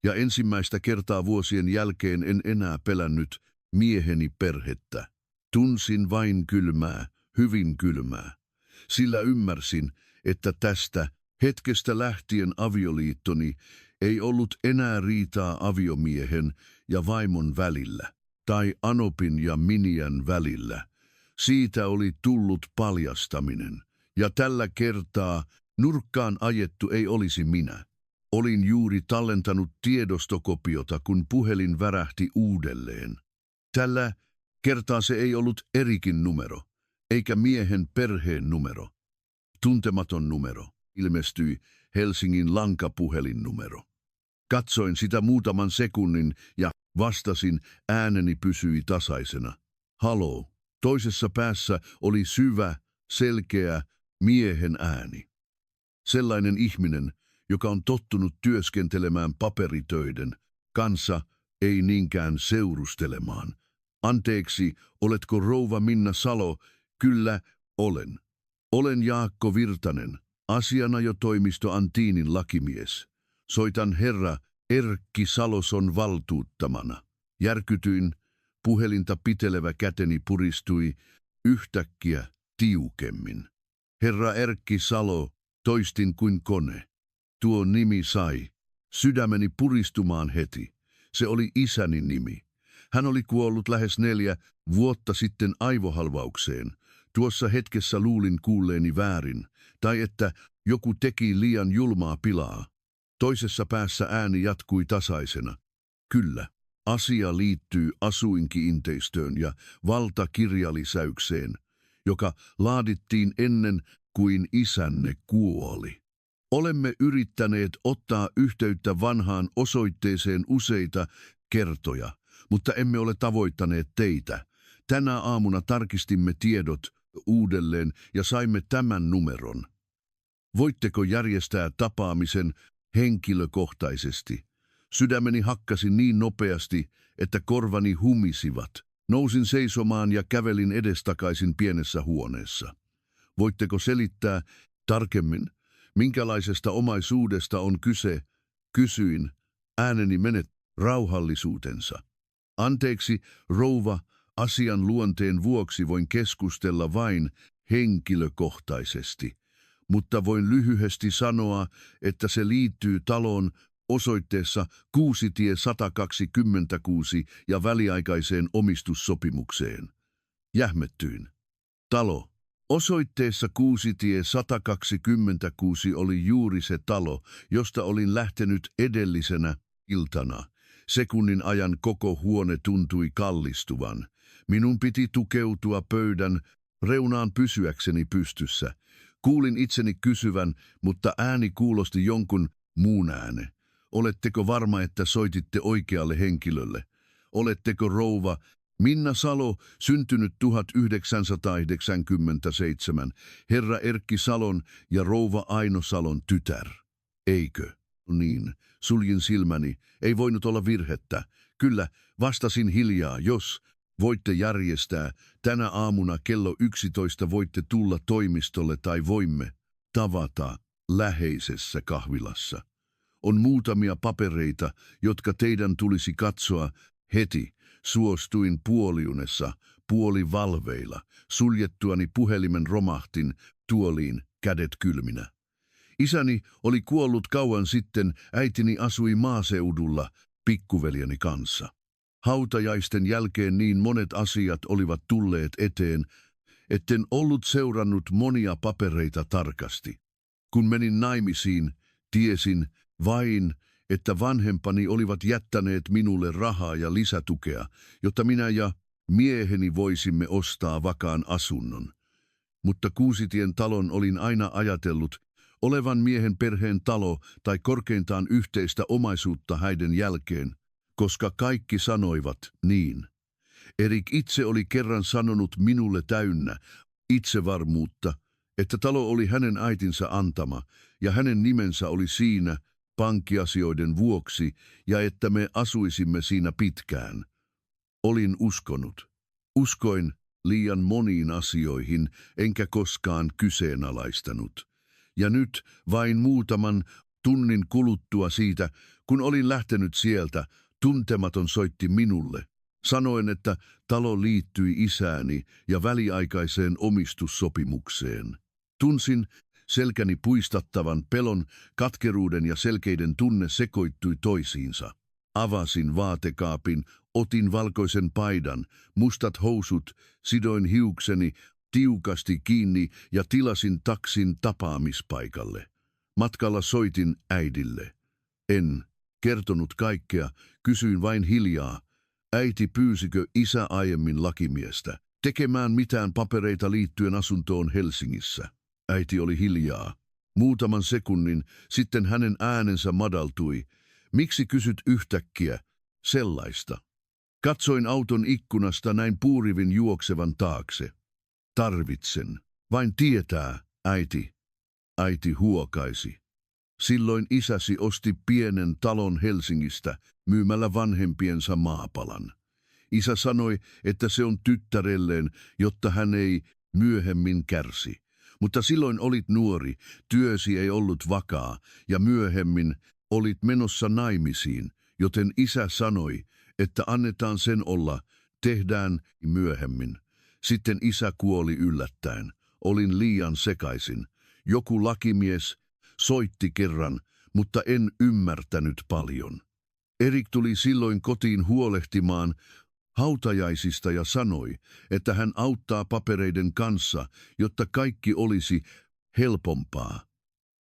Speaker 1: Ja ensimmäistä kertaa vuosien jälkeen en enää pelännyt mieheni perhettä. Tunsin vain kylmää, hyvin kylmää. Sillä ymmärsin, että tästä Hetkestä lähtien avioliittoni ei ollut enää riitaa aviomiehen ja vaimon välillä, tai Anopin ja Minian välillä. Siitä oli tullut paljastaminen, ja tällä kertaa nurkkaan ajettu ei olisi minä. Olin juuri tallentanut tiedostokopiota, kun puhelin värähti uudelleen. Tällä kertaa se ei ollut Erikin numero, eikä miehen perheen numero. Tuntematon numero ilmestyi, Helsingin lankapuhelinnumero. Katsoin sitä muutaman sekunnin ja vastasin, ääneni pysyi tasaisena. Haloo. Toisessa päässä oli syvä, selkeä miehen ääni. Sellainen ihminen, joka on tottunut työskentelemään paperitöiden kanssa, ei niinkään seurustelemaan. Anteeksi, oletko rouva Minna Salo? Kyllä, olen. Olen Jaakko Virtanen, asianajotoimisto Antiinin lakimies. Soitan herra Erkki Saloson valtuuttamana. Järkytyin, puhelinta pitelevä käteni puristui yhtäkkiä tiukemmin. Herra Erkki Salo, toistin kuin kone. Tuo nimi sai sydämeni puristumaan heti. Se oli isäni nimi. Hän oli kuollut lähes 4 vuotta sitten aivohalvaukseen. Tuossa hetkessä luulin kuulleeni väärin, tai että joku teki liian julmaa pilaa. Toisessa päässä ääni jatkui tasaisena. Kyllä, asia liittyy asuinkiinteistöön ja valtakirjalisäykseen, joka laadittiin ennen kuin isänne kuoli. Olemme yrittäneet ottaa yhteyttä vanhaan osoitteeseen useita kertoja, mutta emme ole tavoittaneet teitä. Tänä aamuna tarkistimme tiedot uudelleen ja saimme tämän numeron. Voitteko järjestää tapaamisen henkilökohtaisesti? Sydämeni hakkasi niin nopeasti, että korvani humisivat. Nousin seisomaan ja kävelin edestakaisin pienessä huoneessa. Voitteko selittää tarkemmin, minkälaisesta omaisuudesta on kyse? Kysyin, ääneni menet rauhallisuutensa. Anteeksi, rouva, asian luonteen vuoksi voin keskustella vain henkilökohtaisesti, mutta voin lyhyesti sanoa, että se liittyy taloon osoitteessa Kuusitie 126 ja väliaikaiseen omistussopimukseen. Jähmettyin. Talo. Osoitteessa Kuusitie 126 oli juuri se talo, josta olin lähtenyt edellisenä iltana. Sekunnin ajan koko huone tuntui kallistuvan. Minun piti tukeutua pöydän reunaan pysyäkseni pystyssä. Kuulin itseni kysyvän, mutta ääni kuulosti jonkun muun ääne. Oletteko varma, että soititte oikealle henkilölle? Oletteko rouva Minna Salo, syntynyt 1997, herra Erkki Salon ja rouva Aino Salon tytär? Eikö? Niin, suljin silmäni, ei voinut olla virhettä. Kyllä, vastasin hiljaa, jos voitte järjestää, tänä aamuna kello 11 voitte tulla toimistolle tai voimme tavata läheisessä kahvilassa. On muutamia papereita, jotka teidän tulisi katsoa heti. Suostuin puoliunessa, puolivalveilla. Suljettuani puhelimen romahtin tuoliin, kädet kylminä. Isäni oli kuollut kauan sitten, äitini asui maaseudulla pikkuveljeni kanssa. Hautajaisten jälkeen niin monet asiat olivat tulleet eteen, etten ollut seurannut monia papereita tarkasti. Kun menin naimisiin, tiesin vain, että vanhempani olivat jättäneet minulle rahaa ja lisätukea, jotta minä ja mieheni voisimme ostaa vakaan asunnon. Mutta Kuusitien talon olin aina ajatellut olevan miehen perheen talo tai korkeintaan yhteistä omaisuutta häiden jälkeen, koska kaikki sanoivat niin. Erik itse oli kerran sanonut minulle täynnä itsevarmuutta, että talo oli hänen äitinsä antama ja hänen nimensä oli siinä pankkiasioiden vuoksi ja että me asuisimme siinä pitkään. Olin uskonut. Uskoin liian moniin asioihin, enkä koskaan kyseenalaistanut. Ja nyt vain muutaman tunnin kuluttua siitä, kun olin lähtenyt sieltä, tuntematon soitti minulle. Sanoin, että talo liittyi isääni ja väliaikaiseen omistussopimukseen. Tunsin Selkäni puistattavan pelon, katkeruuden ja selkeiden tunne sekoittui toisiinsa. Avasin vaatekaapin, otin valkoisen paidan, mustat housut, sidoin hiukseni tiukasti kiinni ja tilasin taksin tapaamispaikalle. Matkalla soitin äidille. En kertonut kaikkea, kysyin vain hiljaa. Äiti pyysikö isä aiemmin lakimiestä tekemään mitään papereita liittyen asuntoon Helsingissä. Äiti oli hiljaa. Muutaman sekunnin, sitten hänen äänensä madaltui. Miksi kysyt yhtäkkiä sellaista? Katsoin auton ikkunasta, näin puurivin juoksevan taakse. Tarvitsen vain tietää, äiti. Äiti huokaisi. Silloin isäsi osti pienen talon Helsingistä myymällä vanhempiensa maapalan. Isä sanoi, että se on tyttärelleen, jotta hän ei myöhemmin kärsi. Mutta silloin olit nuori, työsi ei ollut vakaa ja myöhemmin olit menossa naimisiin, joten isä sanoi, että annetaan sen olla, tehdään myöhemmin. Sitten isä kuoli yllättäen. Olin liian sekaisin. Joku lakimies soitti kerran, mutta en ymmärtänyt paljon. Erik tuli silloin kotiin huolehtimaan hautajaisista ja sanoi, että hän auttaa papereiden kanssa, jotta kaikki olisi helpompaa.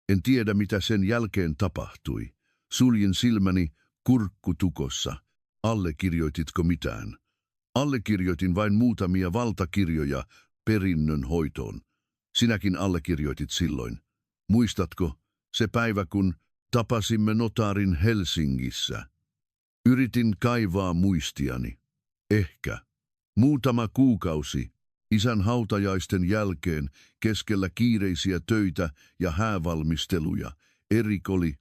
Speaker 1: En tiedä, mitä sen jälkeen tapahtui. Suljin silmäni kurkkutukossa. Allekirjoititko mitään? Allekirjoitin vain muutamia valtakirjoja perinnön hoitoon. Sinäkin allekirjoitit silloin. Muistatko se päivä, kun tapasimme notaarin Helsingissä? Yritin kaivaa muistiani. Ehkä. Muutama kuukausi isän hautajaisten jälkeen keskellä kiireisiä töitä ja häävalmisteluja Erik oli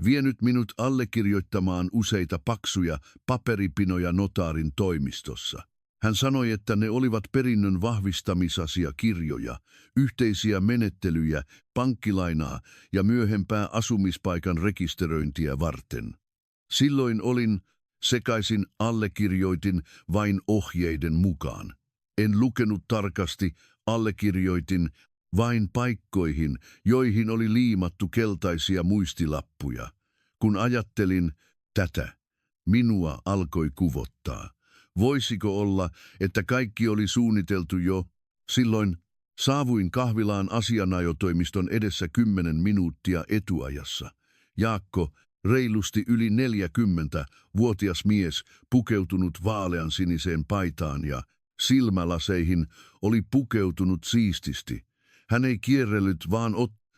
Speaker 1: vienyt minut allekirjoittamaan useita paksuja paperipinoja notaarin toimistossa. Hän sanoi, että ne olivat perinnön vahvistamisasiakirjoja, yhteisiä menettelyjä, pankkilainaa ja myöhempää asumispaikan rekisteröintiä varten. Silloin olin sekaisin, allekirjoitin vain ohjeiden mukaan. En lukenut tarkasti, allekirjoitin vain paikkoihin, joihin oli liimattu keltaisia muistilappuja. Kun ajattelin tätä, minua alkoi kuvottaa. Voisiko olla, että kaikki oli suunniteltu jo? Silloin saavuin kahvilaan asianajotoimiston edessä 10 minuuttia etuajassa. Jaakko, reilusti yli 40-vuotias mies, pukeutunut vaalean siniseen paitaan ja silmälaseihin, oli pukeutunut siististi. Hän ei kierrellyt, vaan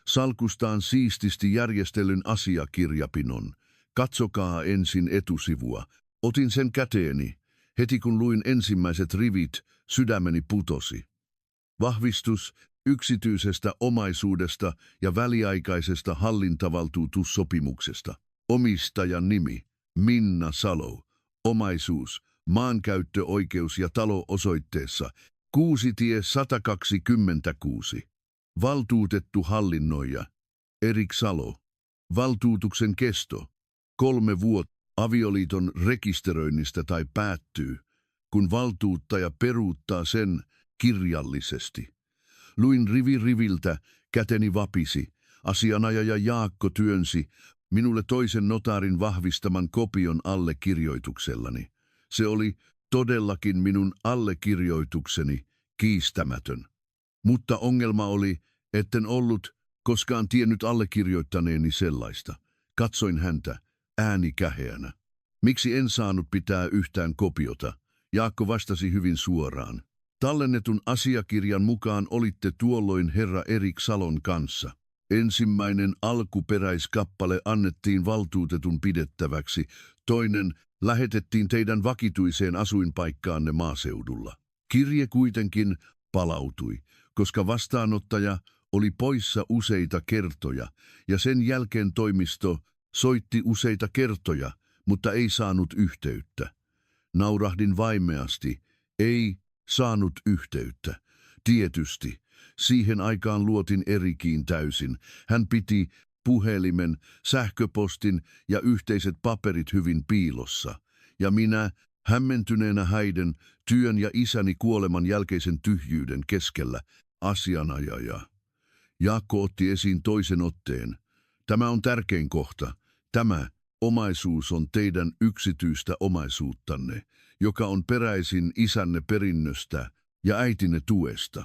Speaker 1: salkustaan siististi järjestellyn asiakirjapinon. Katsokaa ensin etusivua. Otin sen käteeni. Heti kun luin ensimmäiset rivit, sydämeni putosi. Vahvistus yksityisestä omaisuudesta ja väliaikaisesta hallintavaltuutussopimuksesta. Omistajan nimi, Minna Salo. Omaisuus, maankäyttöoikeus ja talo osoitteessa, Kuusitie 126. Valtuutettu hallinnoija, Erik Salo. Valtuutuksen kesto, 3 vuotta. Avioliiton rekisteröinnistä tai päättyy, kun valtuuttaja peruuttaa sen kirjallisesti. Luin rivi riviltä, käteni vapisi. Asianajaja Jaakko työnsi minulle toisen notaarin vahvistaman kopion allekirjoituksellani. Se oli todellakin minun allekirjoitukseni, kiistämätön. Mutta ongelma oli, etten ollut koskaan tiennyt allekirjoittaneeni sellaista. Katsoin häntä, ääni käheänä. Miksi en saanut pitää yhtään kopiota? Jaakko vastasi hyvin suoraan. Tallennetun asiakirjan mukaan olitte tuolloin herra Erik Salon kanssa. Ensimmäinen alkuperäiskappale annettiin valtuutetun pidettäväksi, toinen lähetettiin teidän vakituiseen asuinpaikkaanne maaseudulla. Kirje kuitenkin palautui, koska vastaanottaja oli poissa useita kertoja ja sen jälkeen toimisto soitti useita kertoja, mutta ei saanut yhteyttä. Naurahdin vaimeasti. Ei saanut yhteyttä. Tietysti. Siihen aikaan luotin Erikiin täysin. Hän piti puhelimen, sähköpostin ja yhteiset paperit hyvin piilossa. Ja minä, hämmentyneenä häiden, työn ja isäni kuoleman jälkeisen tyhjyyden keskellä, asianajaja. Jaakko otti esiin toisen otteen. Tämä on tärkein kohta. Tämä omaisuus on teidän yksityistä omaisuuttanne, joka on peräisin isänne perinnöstä ja äitinne tuesta.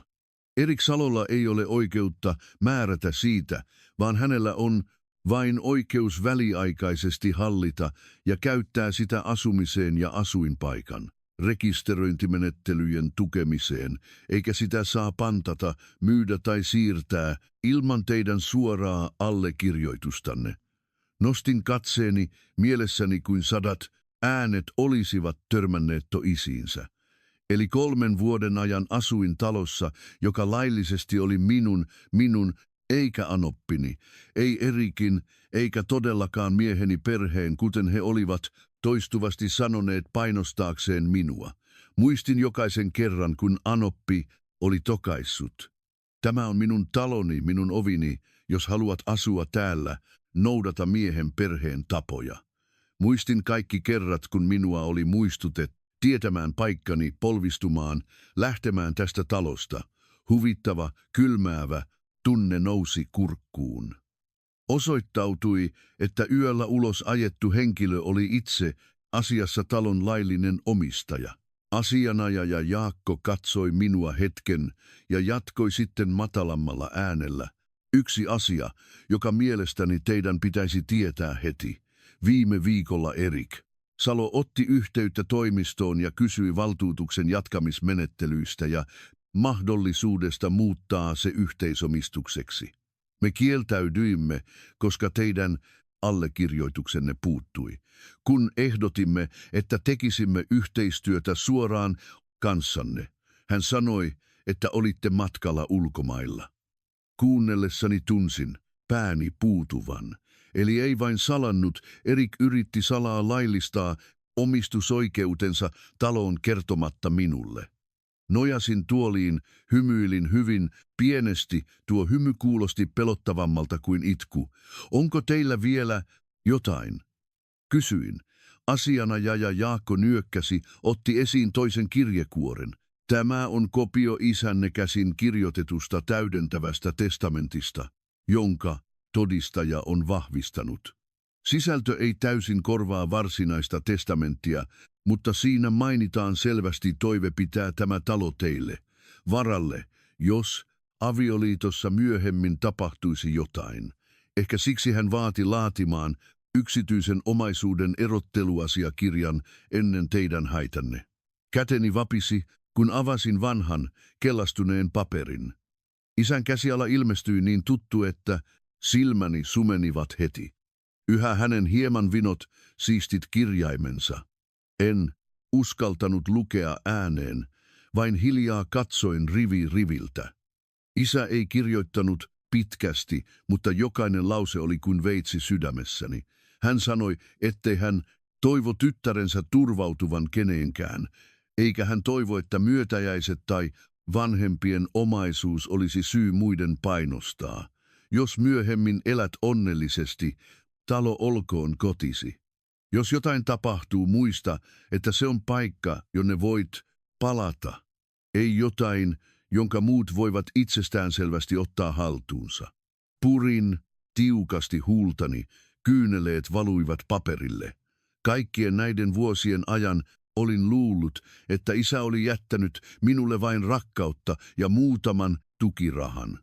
Speaker 1: Erik Salolla ei ole oikeutta määrätä siitä, vaan hänellä on vain oikeus väliaikaisesti hallita ja käyttää sitä asumiseen ja asuinpaikan rekisteröintimenettelyjen tukemiseen, eikä sitä saa pantata, myydä tai siirtää ilman teidän suoraa allekirjoitustanne. Nostin katseeni mielessäni kuin 100 äänet olisivat törmänneet isiinsä. Eli 3 vuoden ajan asuin talossa, joka laillisesti oli minun, eikä anoppini, ei Erikin, eikä todellakaan mieheni perheen, kuten he olivat toistuvasti sanoneet painostaakseen minua. Muistin jokaisen kerran, kun anoppi oli tokaissut. Tämä on minun taloni, minun ovini, jos haluat asua täällä, noudata miehen perheen tapoja. Muistin kaikki kerrat, kun minua oli muistutettu tietämään paikkani, polvistumaan, lähtemään tästä talosta. Huvittava, kylmäävä tunne nousi kurkkuun. Osoittautui, että yöllä ulos ajettu henkilö oli itse asiassa talon laillinen omistaja. Asianajaja Jaakko katsoi minua hetken ja jatkoi sitten matalammalla äänellä. Yksi asia, joka mielestäni teidän pitäisi tietää heti. Viime viikolla Erik Salo otti yhteyttä toimistoon ja kysyi valtuutuksen jatkamismenettelyistä ja mahdollisuudesta muuttaa se yhteisomistukseksi. Me kieltäydyimme, koska teidän allekirjoituksenne puuttui, kun ehdotimme, että tekisimme yhteistyötä suoraan kanssanne. Hän sanoi, että olitte matkalla ulkomailla. Kuunnellessani tunsin pääni puutuvan. Eli ei vain salannut, Erik yritti salaa laillistaa omistusoikeutensa taloon kertomatta minulle. Nojasin tuoliin, hymyilin hyvin pienesti, tuo hymy kuulosti pelottavammalta kuin itku. Onko teillä vielä jotain? Kysyin. Asianajaja Jaakko nyökkäsi, otti esiin toisen kirjekuoren. Tämä on kopio isänne käsin kirjoitetusta täydentävästä testamentista, jonka todistaja on vahvistanut. Sisältö ei täysin korvaa varsinaista testamenttia, mutta siinä mainitaan selvästi toive pitää tämä talo teille, varalle, jos avioliitossa myöhemmin tapahtuisi jotain. Ehkä siksi hän vaati laatimaan yksityisen omaisuuden erotteluasiakirjan ennen teidän haitanne. Käteni vapisi, kun avasin vanhan, kellastuneen paperin. Isän käsiala ilmestyi niin tuttu, että silmäni sumenivat heti. Yhä hänen hieman vinot siistit kirjaimensa. En uskaltanut lukea ääneen, vain hiljaa katsoin rivi riviltä. Isä ei kirjoittanut pitkästi, mutta jokainen lause oli kuin veitsi sydämessäni. Hän sanoi, ettei hän toivo tyttärensä turvautuvan keneenkään, eikä hän toivo, että myötäjäiset tai vanhempien omaisuus olisi syy muiden painostaa. Jos myöhemmin elät onnellisesti, talo olkoon kotisi. Jos jotain tapahtuu, muista, että se on paikka, jonne voit palata, ei jotain, jonka muut voivat itsestäänselvästi ottaa haltuunsa. Purin tiukasti huultani, kyyneleet valuivat paperille. Kaikkien näiden vuosien ajan olin luullut, että isä oli jättänyt minulle vain rakkautta ja muutaman tukirahan.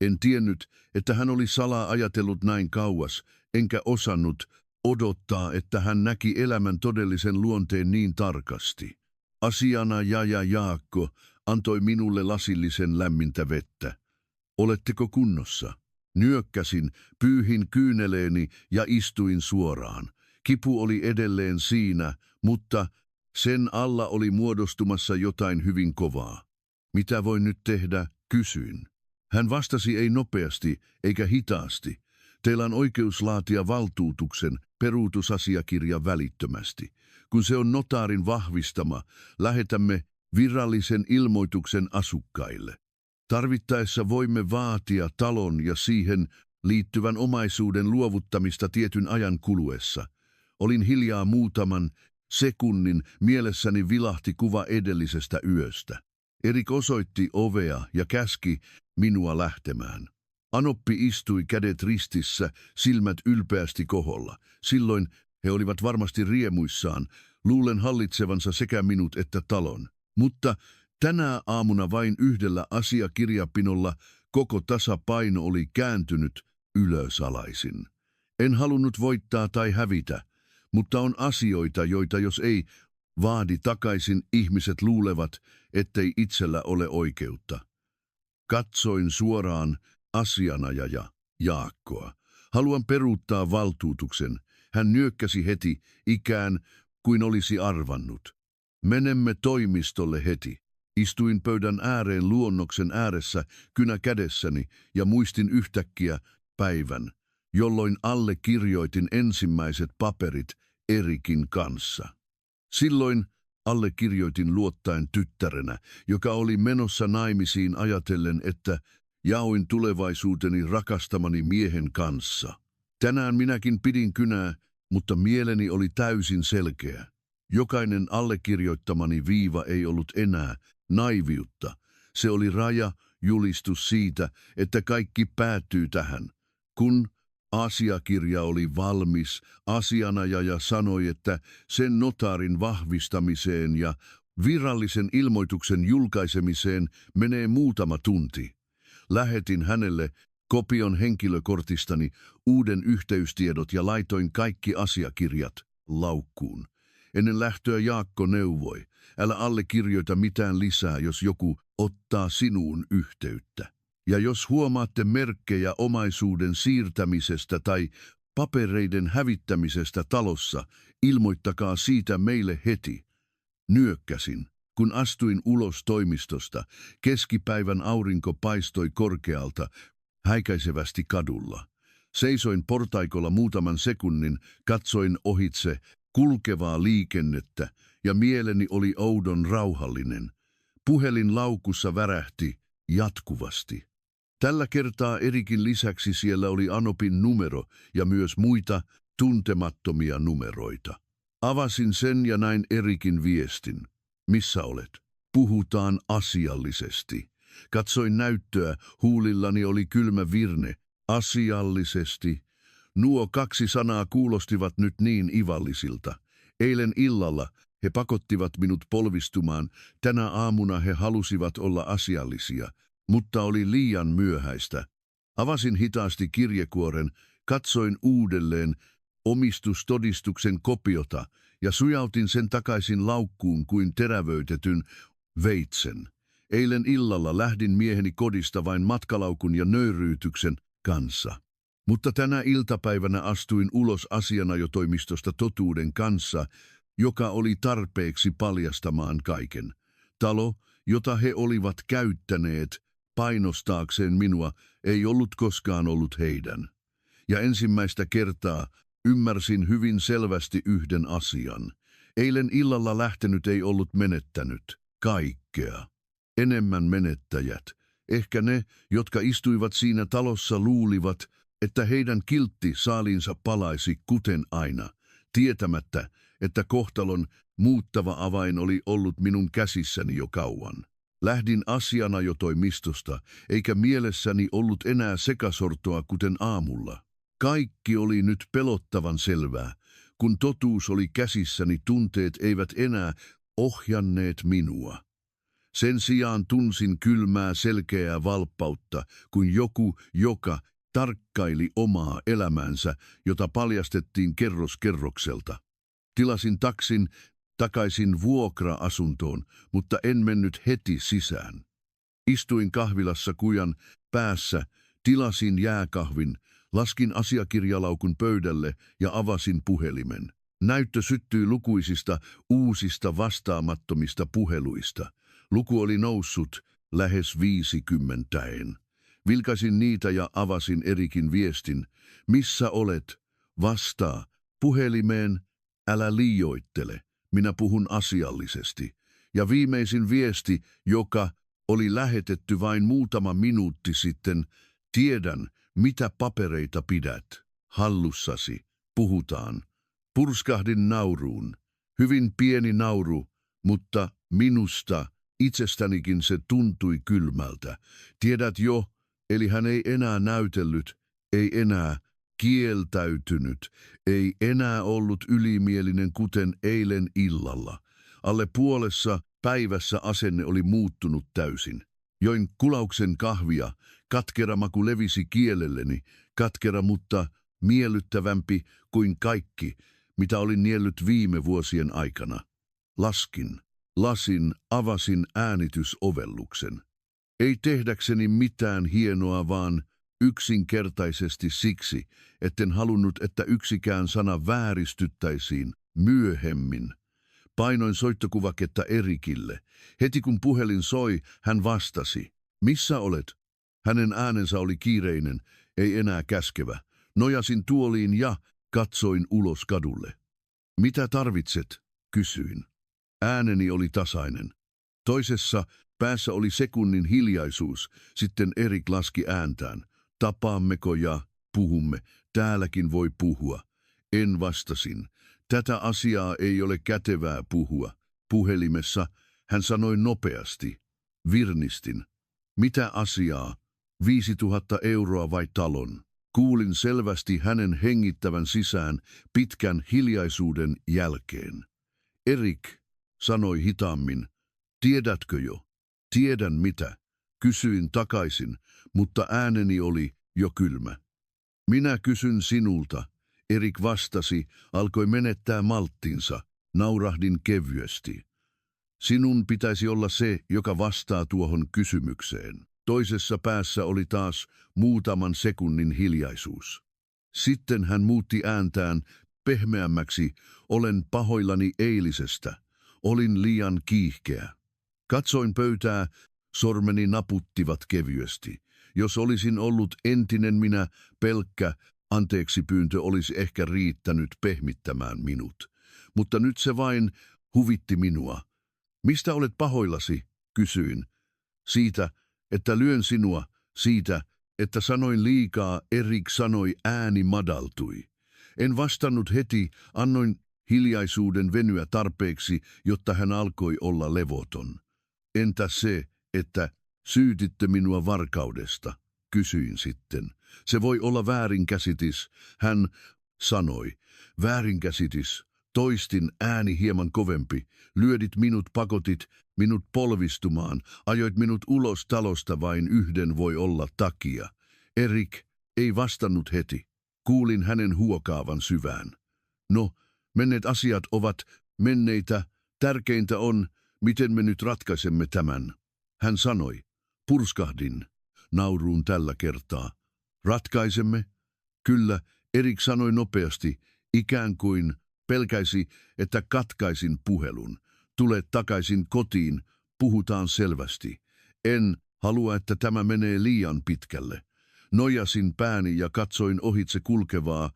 Speaker 1: En tiennyt, että hän oli salaa ajatellut näin kauas, enkä osannut odottaa, että hän näki elämän todellisen luonteen niin tarkasti. Asianajaja Jaakko antoi minulle lasillisen lämmintä vettä. Oletteko kunnossa? Nyökkäsin, pyyhin kyyneleeni ja istuin suoraan. Kipu oli edelleen siinä, mutta sen alla oli muodostumassa jotain hyvin kovaa. Mitä voin nyt tehdä? Kysyin. Hän vastasi ei nopeasti eikä hitaasti. Teillä on oikeus laatia valtuutuksen peruutusasiakirja välittömästi. Kun se on notaarin vahvistama, lähetämme virallisen ilmoituksen asukkaille. Tarvittaessa voimme vaatia talon ja siihen liittyvän omaisuuden luovuttamista tietyn ajan kuluessa. Olin hiljaa muutaman sekunnin, mielessäni vilahti kuva edellisestä yöstä. Erik osoitti ovea ja käski minua lähtemään. Anoppi istui kädet ristissä, silmät ylpeästi koholla. Silloin he olivat varmasti riemuissaan, luulen hallitsevansa sekä minut että talon. Mutta tänä aamuna vain yhdellä asiakirjapinolla koko tasapaino oli kääntynyt ylösalaisin. En halunnut voittaa tai hävitä, mutta on asioita, joita jos ei vaadi takaisin, ihmiset luulevat, ettei itsellä ole oikeutta. Katsoin suoraan asianajaja Jaakkoa. Haluan peruuttaa valtuutuksen. Hän nyökkäsi heti, ikään kuin olisi arvannut. Menemme toimistolle heti. Istuin pöydän ääreen luonnoksen ääressä, kynä kädessäni, ja muistin yhtäkkiä päivän, jolloin allekirjoitin ensimmäiset paperit Erikin kanssa. Silloin allekirjoitin luottaen tyttärenä, joka oli menossa naimisiin ajatellen, että jaoin tulevaisuuteni rakastamani miehen kanssa. Tänään minäkin pidin kynää, mutta mieleni oli täysin selkeä. Jokainen allekirjoittamani viiva ei ollut enää naiviutta. Se oli raja, julistus siitä, että kaikki päättyy tähän. Kun asiakirja oli valmis, asianajaja sanoi, että sen notaarin vahvistamiseen ja virallisen ilmoituksen julkaisemiseen menee muutama tunti. Lähetin hänelle kopion henkilökortistani, uuden yhteystiedot ja laitoin kaikki asiakirjat laukkuun. Ennen lähtöä Jaakko neuvoi, älä allekirjoita mitään lisää, jos joku ottaa sinuun yhteyttä. Ja jos huomaatte merkkejä omaisuuden siirtämisestä tai papereiden hävittämisestä talossa, ilmoittakaa siitä meille heti. Nyökkäsin. Kun astuin ulos toimistosta, keskipäivän aurinko paistoi korkealta, häikäisevästi kadulla. Seisoin portaikolla muutaman sekunnin, katsoin ohitse kulkevaa liikennettä ja mieleni oli oudon rauhallinen. Puhelin laukussa värähti jatkuvasti. Tällä kertaa Erikin lisäksi siellä oli Anopin numero ja myös muita tuntemattomia numeroita. Avasin sen ja näin Erikin viestin. Missä olet? Puhutaan asiallisesti. Katsoin näyttöä, huulillani oli kylmä virne. Asiallisesti. Nuo kaksi sanaa kuulostivat nyt niin ivallisilta. Eilen illalla he pakottivat minut polvistumaan, tänä aamuna he halusivat olla asiallisia, mutta oli liian myöhäistä. Avasin hitaasti kirjekuoren, katsoin uudelleen omistustodistuksen kopiota ja sujautin sen takaisin laukkuun kuin terävöitetyn veitsen. Eilen illalla lähdin mieheni kodista vain matkalaukun ja nöyryytyksen kanssa. Mutta tänä iltapäivänä astuin ulos asianajotoimistosta totuuden kanssa, joka oli tarpeeksi paljastamaan kaiken. Talo, jota he olivat käyttäneet painostaakseen minua, ei ollut koskaan ollut heidän. Ja ensimmäistä kertaa ymmärsin hyvin selvästi yhden asian. Eilen illalla lähtenyt ei ollut menettänyt kaikkea. Enemmän menettäjät. Ehkä ne, jotka istuivat siinä talossa, luulivat, että heidän kiltti saaliinsa palaisi kuten aina, tietämättä, että kohtalon muuttava avain oli ollut minun käsissäni jo kauan. Lähdin asianajotoimistosta, eikä mielessäni ollut enää sekasortoa kuten aamulla. Kaikki oli nyt pelottavan selvää. Kun totuus oli käsissäni, tunteet eivät enää ohjanneet minua. Sen sijaan tunsin kylmää selkeää valppautta, kuin joku, joka tarkkaili omaa elämäänsä, jota paljastettiin kerros kerrokselta. Tilasin taksin takaisin vuokra-asuntoon, mutta en mennyt heti sisään. Istuin kahvilassa kujan päässä, tilasin jääkahvin, laskin asiakirjalaukun pöydälle ja avasin puhelimen. Näyttö syttyi lukuisista uusista vastaamattomista puheluista. Luku oli noussut lähes 50. Vilkaisin niitä ja avasin Erikin viestin. Missä olet? Vastaa. Puhelimeen. Älä liioittele. Minä puhun asiallisesti. Ja viimeisin viesti, joka oli lähetetty vain muutama minuutti sitten. Tiedän, mitä papereita pidät. Hallussasi. Puhutaan. Purskahdin nauruun. Hyvin pieni nauru, mutta minusta itsestänikin se tuntui kylmältä. Tiedät jo, Eli hän ei enää näytellyt, ei enää kieltäytynyt, ei enää ollut ylimielinen kuten eilen illalla. Alle puolessa päivässä asenne oli muuttunut täysin. Join kulauksen kahvia, katkera maku levisi kielelleni, katkera mutta miellyttävämpi kuin kaikki, mitä olin niellyt viime vuosien aikana. Lasin, avasin äänitysovelluksen. Ei tehdäkseni mitään hienoa, vaan yksinkertaisesti siksi, etten halunnut, että yksikään sana vääristyttäisiin myöhemmin. Painoin soittokuvaketta Erikille. Heti kun puhelin soi, hän vastasi. Missä olet? Hänen äänensä oli kiireinen, ei enää käskevä. Nojasin tuoliin ja katsoin ulos kadulle. Mitä tarvitset? Kysyin. Ääneni oli tasainen. Toisessa päässä oli sekunnin hiljaisuus, sitten Erik laski ääntään. Tapaammeko ja puhumme, täälläkin voi puhua. En vastasin. Tätä asiaa ei ole kätevää puhua. Puhelimessa hän sanoi nopeasti. Virnistin. Mitä asiaa? 5 000 euroa vai talon? Kuulin selvästi hänen hengittävän sisään pitkän hiljaisuuden jälkeen. Erik, sanoi hitaammin. Tiedätkö jo? Tiedän mitä. Kysyin takaisin, mutta ääneni oli jo kylmä. Minä kysyn sinulta. Erik vastasi, alkoi menettää malttinsa. Naurahdin kevyesti. Sinun pitäisi olla se, joka vastaa tuohon kysymykseen. Toisessa päässä oli taas muutaman sekunnin hiljaisuus. Sitten hän muutti ääntään pehmeämmäksi. Olen pahoillani eilisestä. Olin liian kiihkeä. Katsoin pöytää, sormeni naputtivat kevyesti. Jos olisin ollut entinen minä, pelkkä anteeksipyyntö olisi ehkä riittänyt pehmittämään minut. Mutta nyt se vain huvitti minua. Mistä olet pahoillasi? Kysyin. Siitä, että lyön sinua, siitä, että sanoin liikaa, Erik sanoi, ääni madaltui. En vastannut heti, annoin hiljaisuuden venyä tarpeeksi, jotta hän alkoi olla levoton. Entä se, että syytitte minua varkaudesta? Kysyin sitten. Se voi olla väärinkäsitys, hän sanoi. Väärinkäsitys. Toistin, ääni hieman kovempi. Lyödit minut, pakotit minut polvistumaan. Ajoit minut ulos talosta, vain yhden voi olla takia. Erik ei vastannut heti. Kuulin hänen huokaavan syvään. No, menneet asiat ovat menneitä. Tärkeintä on, miten me nyt ratkaisemme tämän. Hän sanoi. Purskahdin. Nauruun tällä kertaa. Ratkaisemme? Kyllä, Erik sanoi nopeasti, ikään kuin pelkäisi, että katkaisin puhelun. Tule takaisin kotiin, puhutaan selvästi. En halua, että tämä menee liian pitkälle. Nojasin pääni ja katsoin ohitse kulkevaa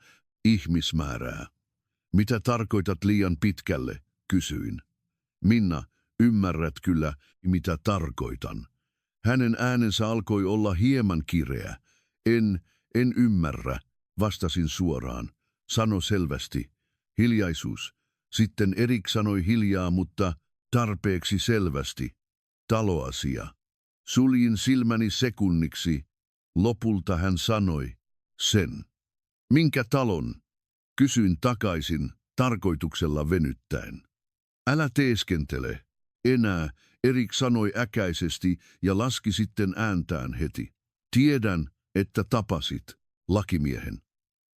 Speaker 1: ihmismäärää. Mitä tarkoitat liian pitkälle? Kysyin. Minna, ymmärrät kyllä, mitä tarkoitan. Hänen äänensä alkoi olla hieman kireä. En ymmärrä, vastasin suoraan. Sano selvästi. Hiljaisuus. Sitten Erik sanoi hiljaa, mutta tarpeeksi selvästi. Taloasia. Suljin silmäni sekunniksi. Lopulta hän sanoi. Sen. Minkä talon? Kysyin takaisin, tarkoituksella venyttäen. Älä teeskentele. Enää, Erik sanoi äkäisesti ja laski sitten ääntään heti. Tiedän, että tapasit, lakimiehen.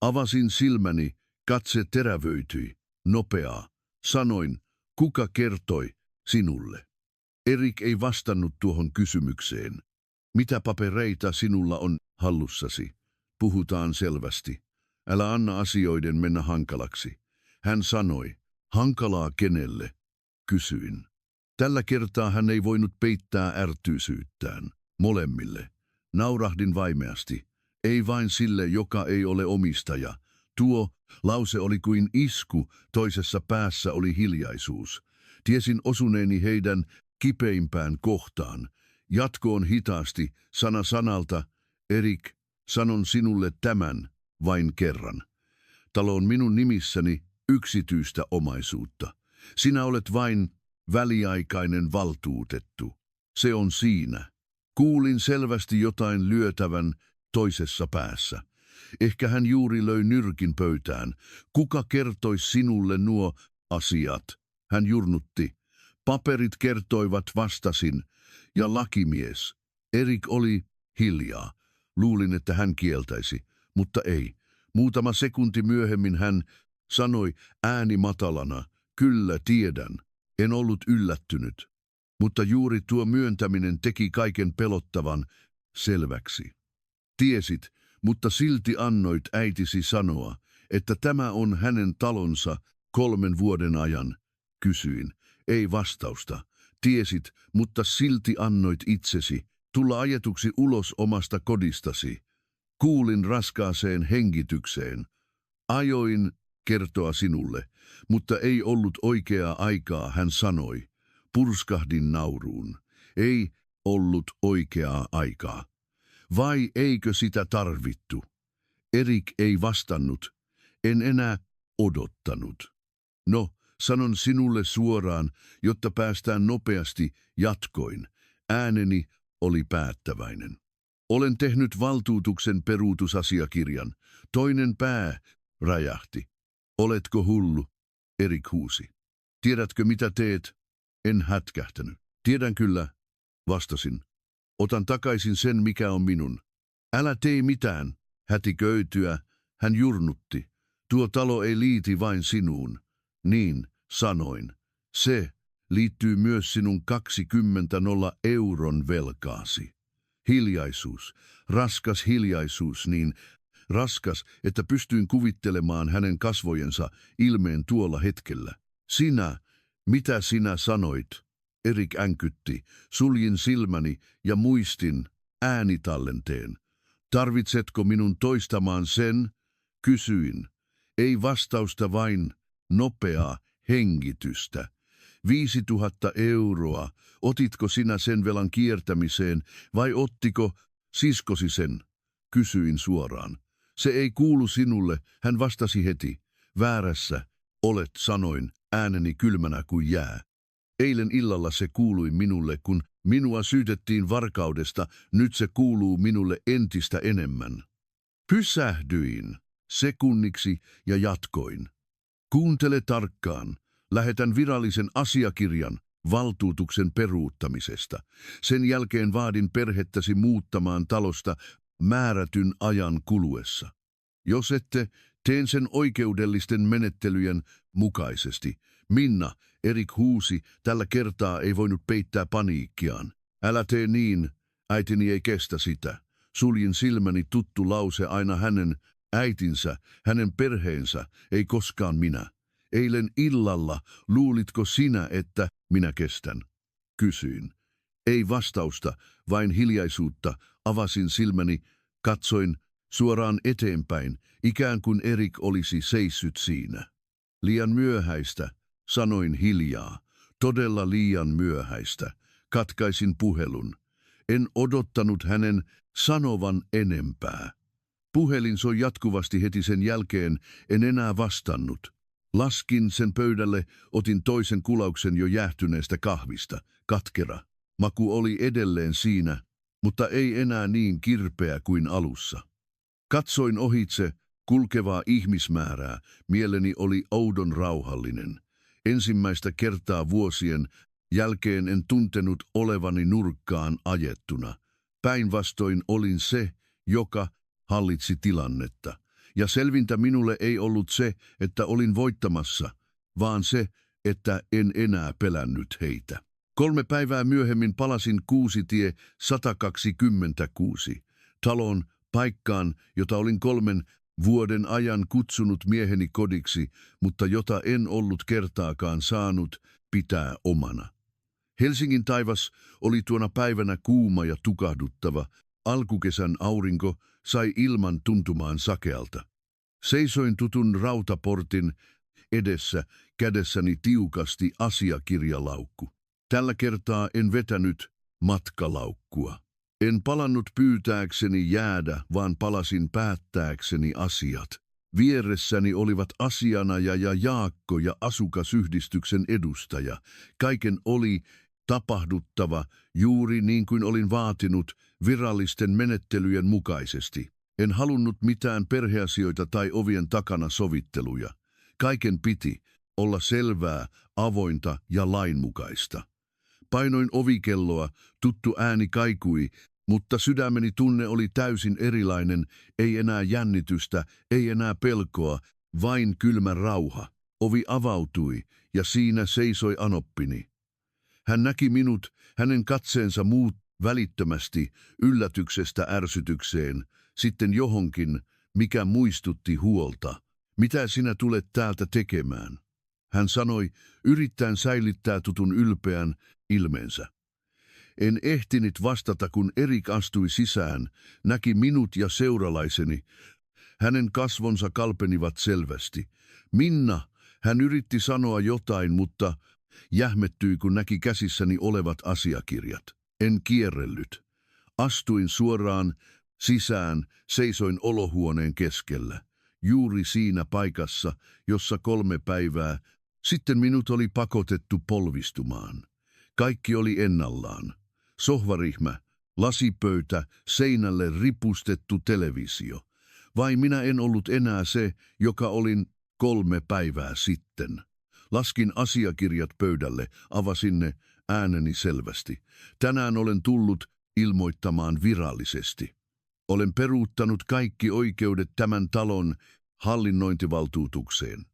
Speaker 1: Avasin silmäni, katse terävöityi. Nopeaa. Sanoin, kuka kertoi sinulle? Erik ei vastannut tuohon kysymykseen. Mitä papereita sinulla on hallussasi? Puhutaan selvästi. Älä anna asioiden mennä hankalaksi. Hän sanoi, hankalaa kenelle? Kysyin. Tällä kertaa hän ei voinut peittää ärtyisyyttään. Molemmille. Naurahdin vaimeasti. Ei vain sille, joka ei ole omistaja. Tuo lause oli kuin isku, toisessa päässä oli hiljaisuus. Tiesin osuneeni heidän kipeimpään kohtaan. Jatkoon hitaasti, sana sanalta. Erik, sanon sinulle tämän vain kerran. Talo on minun nimissäni yksityistä omaisuutta. Sinä olet vain väliaikainen valtuutettu. Se on siinä. Kuulin selvästi jotain lyötävän toisessa päässä. Ehkä hän juuri löi nyrkin pöytään. Kuka kertoisi sinulle nuo asiat? Hän jurnutti. Paperit kertoivat, vastasin. Ja lakimies. Erik oli hiljaa. Luulin, että hän kieltäisi, mutta ei. Muutama sekunti myöhemmin hän sanoi ääni matalana. Kyllä, tiedän. En ollut yllättynyt. Mutta juuri tuo myöntäminen teki kaiken pelottavan selväksi. Tiesit, mutta silti annoit äitisi sanoa, että tämä on hänen talonsa 3 vuoden ajan. Kysyin. Ei vastausta. Tiesit, mutta silti annoit itsesi tulla ajetuksi ulos omasta kodistasi. Kuulin raskaaseen hengitykseen. Ajoin kertoa sinulle, mutta ei ollut oikeaa aikaa, hän sanoi. Purskahdin nauruun. Ei ollut oikeaa aikaa. Vai eikö sitä tarvittu? Erik ei vastannut. En enää odottanut. No, sanon sinulle suoraan, jotta päästään nopeasti, jatkoin. Ääneni oli päättäväinen. Olen tehnyt valtuutuksen peruutusasiakirjan. Toinen pää räjähti. Oletko hullu? Erik huusi. Tiedätkö mitä teet? En hätkähtänyt. Tiedän kyllä, vastasin. Otan takaisin sen, mikä on minun. Älä tee mitään, hätiköityä, hän jurnutti. Tuo talo ei liiti vain sinuun. Niin, sanoin. Se liittyy myös sinun 20 euron velkaasi. Hiljaisuus, raskas hiljaisuus, niin raskas, että pystyin kuvittelemaan hänen kasvojensa ilmeen tuolla hetkellä. Sinä, mitä sinä sanoit? Erik änkytti, suljin silmäni ja muistin äänitallenteen. Tarvitsetko minun toistamaan sen? Kysyin. Ei vastausta, vain nopeaa hengitystä. 5000 euroa. Otitko sinä sen velan kiertämiseen vai ottiko siskosi sen? Kysyin suoraan. Se ei kuulu sinulle, hän vastasi heti. Väärässä olet, sanoin, ääneni kylmänä kuin jää. Eilen illalla se kuului minulle, kun minua syytettiin varkaudesta, nyt se kuuluu minulle entistä enemmän. Pysähdyin sekunniksi ja jatkoin. Kuuntele tarkkaan. Lähetän virallisen asiakirjan valtuutuksen peruuttamisesta. Sen jälkeen vaadin perhettäsi muuttamaan talosta määrätyn ajan kuluessa. Jos ette, teen sen oikeudellisten menettelyjen mukaisesti. Minna, Erik huusi, tällä kertaa ei voinut peittää paniikkiaan. Älä tee niin, äitini ei kestä sitä. Suljin silmäni, tuttu lause, aina hänen äitinsä, hänen perheensä, ei koskaan minä. Eilen illalla luulitko sinä, että minä kestän? Kysyin. Ei vastausta, vain hiljaisuutta. Avasin silmäni, katsoin suoraan eteenpäin, ikään kuin Erik olisi seissyt siinä. Liian myöhäistä, sanoin hiljaa. Todella liian myöhäistä. Katkaisin puhelun. En odottanut hänen sanovan enempää. Puhelin soi jatkuvasti heti sen jälkeen, en enää vastannut. Laskin sen pöydälle, otin toisen kulauksen jo jäähtyneestä kahvista. Katkera. Maku oli edelleen siinä, mutta ei enää niin kirpeä kuin alussa. Katsoin ohitse kulkevaa ihmismäärää, mieleni oli oudon rauhallinen. Ensimmäistä kertaa vuosien jälkeen en tuntenut olevani nurkkaan ajettuna. Päinvastoin olin se, joka hallitsi tilannetta. Ja selvintä minulle ei ollut se, että olin voittamassa, vaan se, että en enää pelännyt heitä. 3 päivää myöhemmin palasin Kuusitie 126, talon paikkaan, jota olin 3 vuoden ajan kutsunut mieheni kodiksi, mutta jota en ollut kertaakaan saanut pitää omana. Helsingin taivas oli tuona päivänä kuuma ja tukahduttava. Alkukesän aurinko sai ilman tuntumaan sakealta. Seisoin tutun rautaportin edessä, kädessäni tiukasti asiakirjalaukku. Tällä kertaa en vetänyt matkalaukkua. En palannut pyytääkseni jäädä, vaan palasin päättääkseni asiat. Vieressäni olivat asianajaja Jaakko ja asukasyhdistyksen edustaja. Kaiken oli tapahduttava juuri niin kuin olin vaatinut virallisten menettelyjen mukaisesti. En halunnut mitään perheasioita tai ovien takana sovitteluja. Kaiken piti olla selvää, avointa ja lainmukaista. Painoin ovikelloa, tuttu ääni kaikui, mutta sydämeni tunne oli täysin erilainen, ei enää jännitystä, ei enää pelkoa, vain kylmä rauha. Ovi avautui ja siinä seisoi anoppini. Hän näki minut, hänen katseensa muut välittömästi yllätyksestä ärsytykseen, sitten johonkin, mikä muistutti huolta. Mitä sinä tulet täältä tekemään? Hän sanoi, yrittäen säilyttää tutun ylpeän ilmeensä. En ehtinyt vastata, kun Erik astui sisään, näki minut ja seuralaiseni. Hänen kasvonsa kalpenivat selvästi. Minna, hän yritti sanoa jotain, mutta jähmettyi, kun näki käsissäni olevat asiakirjat. En kierrellyt. Astuin suoraan sisään, seisoin olohuoneen keskellä. Juuri siinä paikassa, jossa 3 päivää sitten minut oli pakotettu polvistumaan. Kaikki oli ennallaan. Sohvarihmä, lasipöytä, seinälle ripustettu televisio. Vai minä en ollut enää se, joka olin 3 päivää sitten. Laskin asiakirjat pöydälle, avasin ne, ääneni selvästi. Tänään olen tullut ilmoittamaan virallisesti. Olen peruuttanut kaikki oikeudet tämän talon hallinnointivaltuutukseen.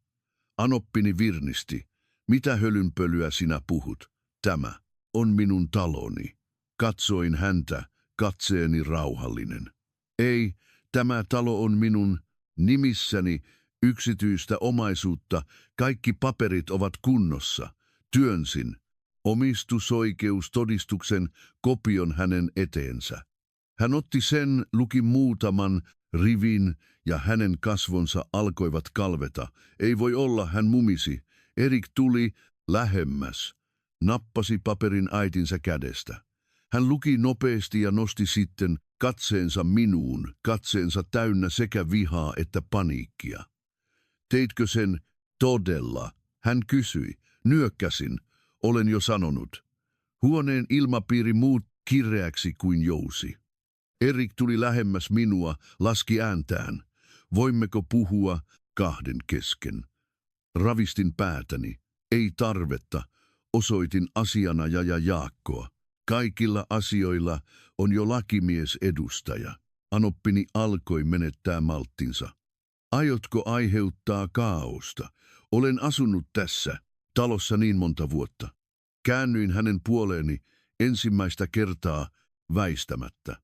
Speaker 1: Anoppini virnisti. Mitä hölynpölyä sinä puhut? Tämä on minun taloni. Katsoin häntä, katseeni rauhallinen. Ei, tämä talo on minun nimissäni, yksityistä omaisuutta, kaikki paperit ovat kunnossa. Työnsin omistusoikeustodistuksen kopion hänen eteensä. Hän otti sen, luki muutaman rivin ja hänen kasvonsa alkoivat kalveta. Ei voi olla, hän mumisi. Erik tuli lähemmäs, nappasi paperin äitinsä kädestä. Hän luki nopeasti ja nosti sitten katseensa minuun, katseensa täynnä sekä vihaa että paniikkia. Teitkö sen todella? Hän kysyi. Nyökkäsin. Olen jo sanonut. Huoneen ilmapiiri muut kireäksi kuin jousi. Erik tuli lähemmäs minua, laski ääntään. Voimmeko puhua 2 kesken? Ravistin päätäni. Ei tarvetta. Osoitin asianajaja ja Jaakkoa. Kaikilla asioilla on jo lakimies edustaja. Anoppini alkoi menettää malttinsa. Aiotko aiheuttaa kaaosta? Olen asunut tässä talossa niin monta vuotta. Käännyin hänen puoleeni ensimmäistä kertaa väistämättä.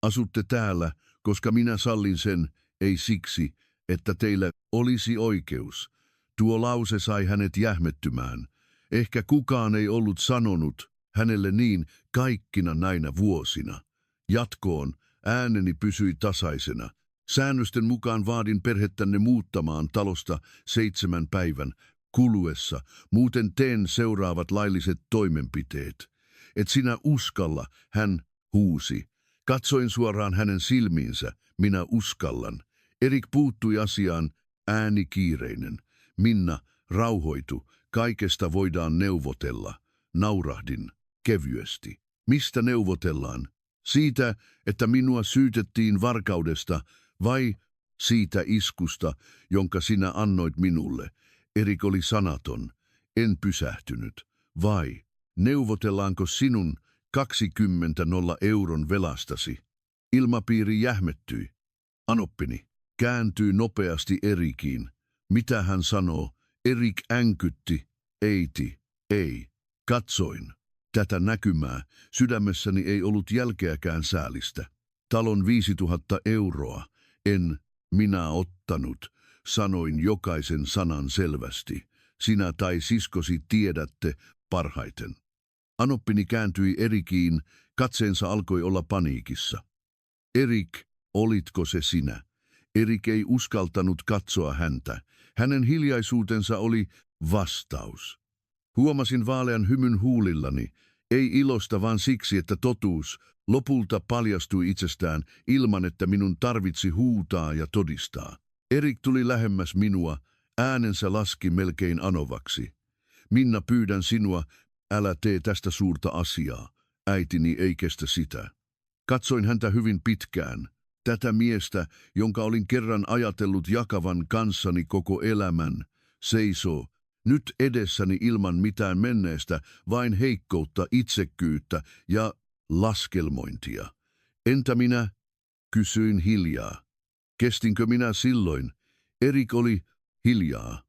Speaker 1: Asutte täällä, koska minä sallin sen, ei siksi, että teillä olisi oikeus. Tuo lause sai hänet jähmettymään. Ehkä kukaan ei ollut sanonut hänelle niin kaikkina näinä vuosina. Jatkoon ääneni pysyi tasaisena. Säännösten mukaan vaadin perhettänne muuttamaan talosta 7 päivän kuluessa, muuten teen seuraavat lailliset toimenpiteet. Et sinä uskalla, hän huusi. Katsoin suoraan hänen silmiinsä, minä uskallan. Erik puuttui asiaan, ääni kiireinen. Minna, rauhoitu, kaikesta voidaan neuvotella. Naurahdin kevyesti. Mistä neuvotellaan? Siitä, että minua syytettiin varkaudesta vai siitä iskusta, jonka sinä annoit minulle? Erik oli sanaton. En pysähtynyt. Vai neuvotellaanko sinun 20 euron velastasi? Ilmapiiri jähmettyi. Anoppini kääntyi nopeasti Erikiin. Mitä hän sanoo? Erik änkytti. Eiti, ei. Katsoin. Tätä näkymää sydämessäni ei ollut jälkeäkään säälistä. Talon 5000 euroa. En minä ottanut. Sanoin jokaisen sanan selvästi. Sinä tai siskosi tiedätte parhaiten. Anoppini kääntyi Erikiin, katseensa alkoi olla paniikissa. Erik, olitko se sinä? Erik ei uskaltanut katsoa häntä. Hänen hiljaisuutensa oli vastaus. Huomasin vaalean hymyn huulillani, ei ilosta vaan siksi, että totuus lopulta paljastui itsestään ilman, että minun tarvitsi huutaa ja todistaa. Erik tuli lähemmäs minua, äänensä laski melkein anovaksi. Minna, pyydän sinua, Älä tee tästä suurta asiaa. Äitini ei kestä sitä. Katsoin häntä hyvin pitkään. Tätä miestä, jonka olin kerran ajatellut jakavan kanssani koko elämän, seisoo nyt edessäni ilman mitään menneestä, vain heikkoutta, itsekkyyttä ja laskelmointia. Entä minä? Kysyin hiljaa. Kestinkö minä silloin? Erik oli hiljaa.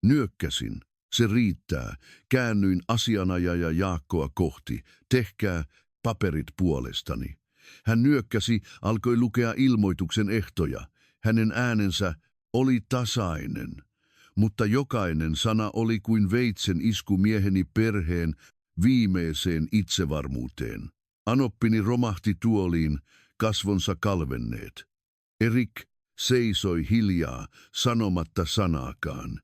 Speaker 1: Nyökkäsin. Se riittää. Käännyin asianajaja Jaakkoa kohti. Tehkää paperit puolestani. Hän nyökkäsi, alkoi lukea ilmoituksen ehtoja. Hänen äänensä oli tasainen, mutta jokainen sana oli kuin veitsen isku mieheni perheen viimeiseen itsevarmuuteen. Anoppini romahti tuoliin, kasvonsa kalvenneet. Erik seisoi hiljaa, sanomatta sanaakaan.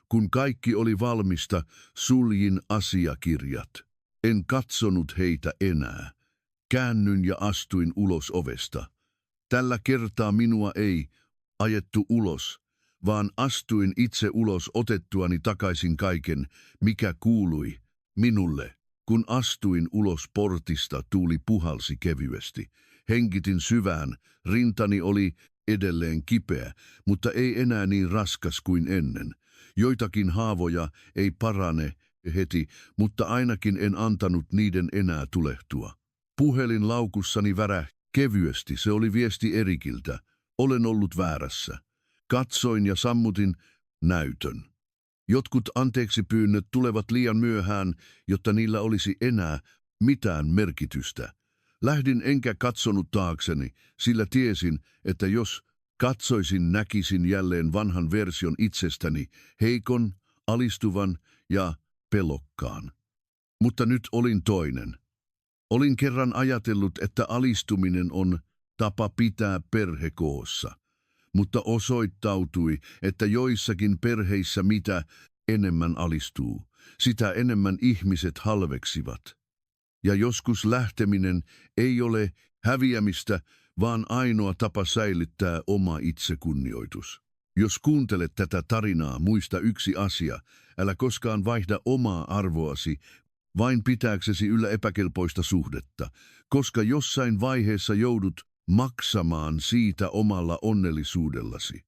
Speaker 1: Kun kaikki oli valmista, suljin asiakirjat. En katsonut heitä enää. Käännyin ja astuin ulos ovesta. Tällä kertaa minua ei ajettu ulos, vaan astuin itse ulos otettuani takaisin kaiken, mikä kuului minulle. Kun astuin ulos portista, tuuli puhalsi kevyesti. Hengitin syvään, rintani oli edelleen kipeä, mutta ei enää niin raskas kuin ennen. Joitakin haavoja ei parane heti, mutta ainakin en antanut niiden enää tulehtua. Puhelin laukussani värähti kevyesti, se oli viesti Erikiltä. Olen ollut väärässä. Katsoin ja sammutin näytön. Jotkut anteeksipyynnöt tulevat liian myöhään, jotta niillä olisi enää mitään merkitystä. Lähdin enkä katsonut taakseni, sillä tiesin, että jos katsoisin, näkisin jälleen vanhan version itsestäni, heikon, alistuvan ja pelokkaan. Mutta nyt olin toinen. Olin kerran ajatellut, että alistuminen on tapa pitää perhe koossa, mutta osoittautui, että joissakin perheissä mitä enemmän alistuu, sitä enemmän ihmiset halveksivat. Ja joskus lähteminen ei ole häviämistä, vaan ainoa tapa säilyttää oma itsekunnioitus. Jos kuuntelet tätä tarinaa, muista yksi asia, älä koskaan vaihda omaa arvoasi, vain pitääksesi yllä epäkelpoista suhdetta, koska jossain vaiheessa joudut maksamaan siitä omalla onnellisuudellasi.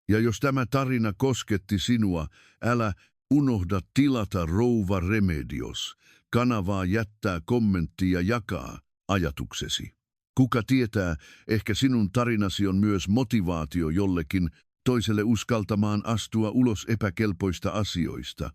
Speaker 1: Ja jos tämä tarina kosketti sinua, älä unohda tilata Rouva Remedios. Kanavaa jättää kommentti ja jakaa ajatuksesi. Kuka tietää, ehkä sinun tarinasi on myös motivaatio jollekin toiselle uskaltamaan astua ulos epäkelpoista asioista.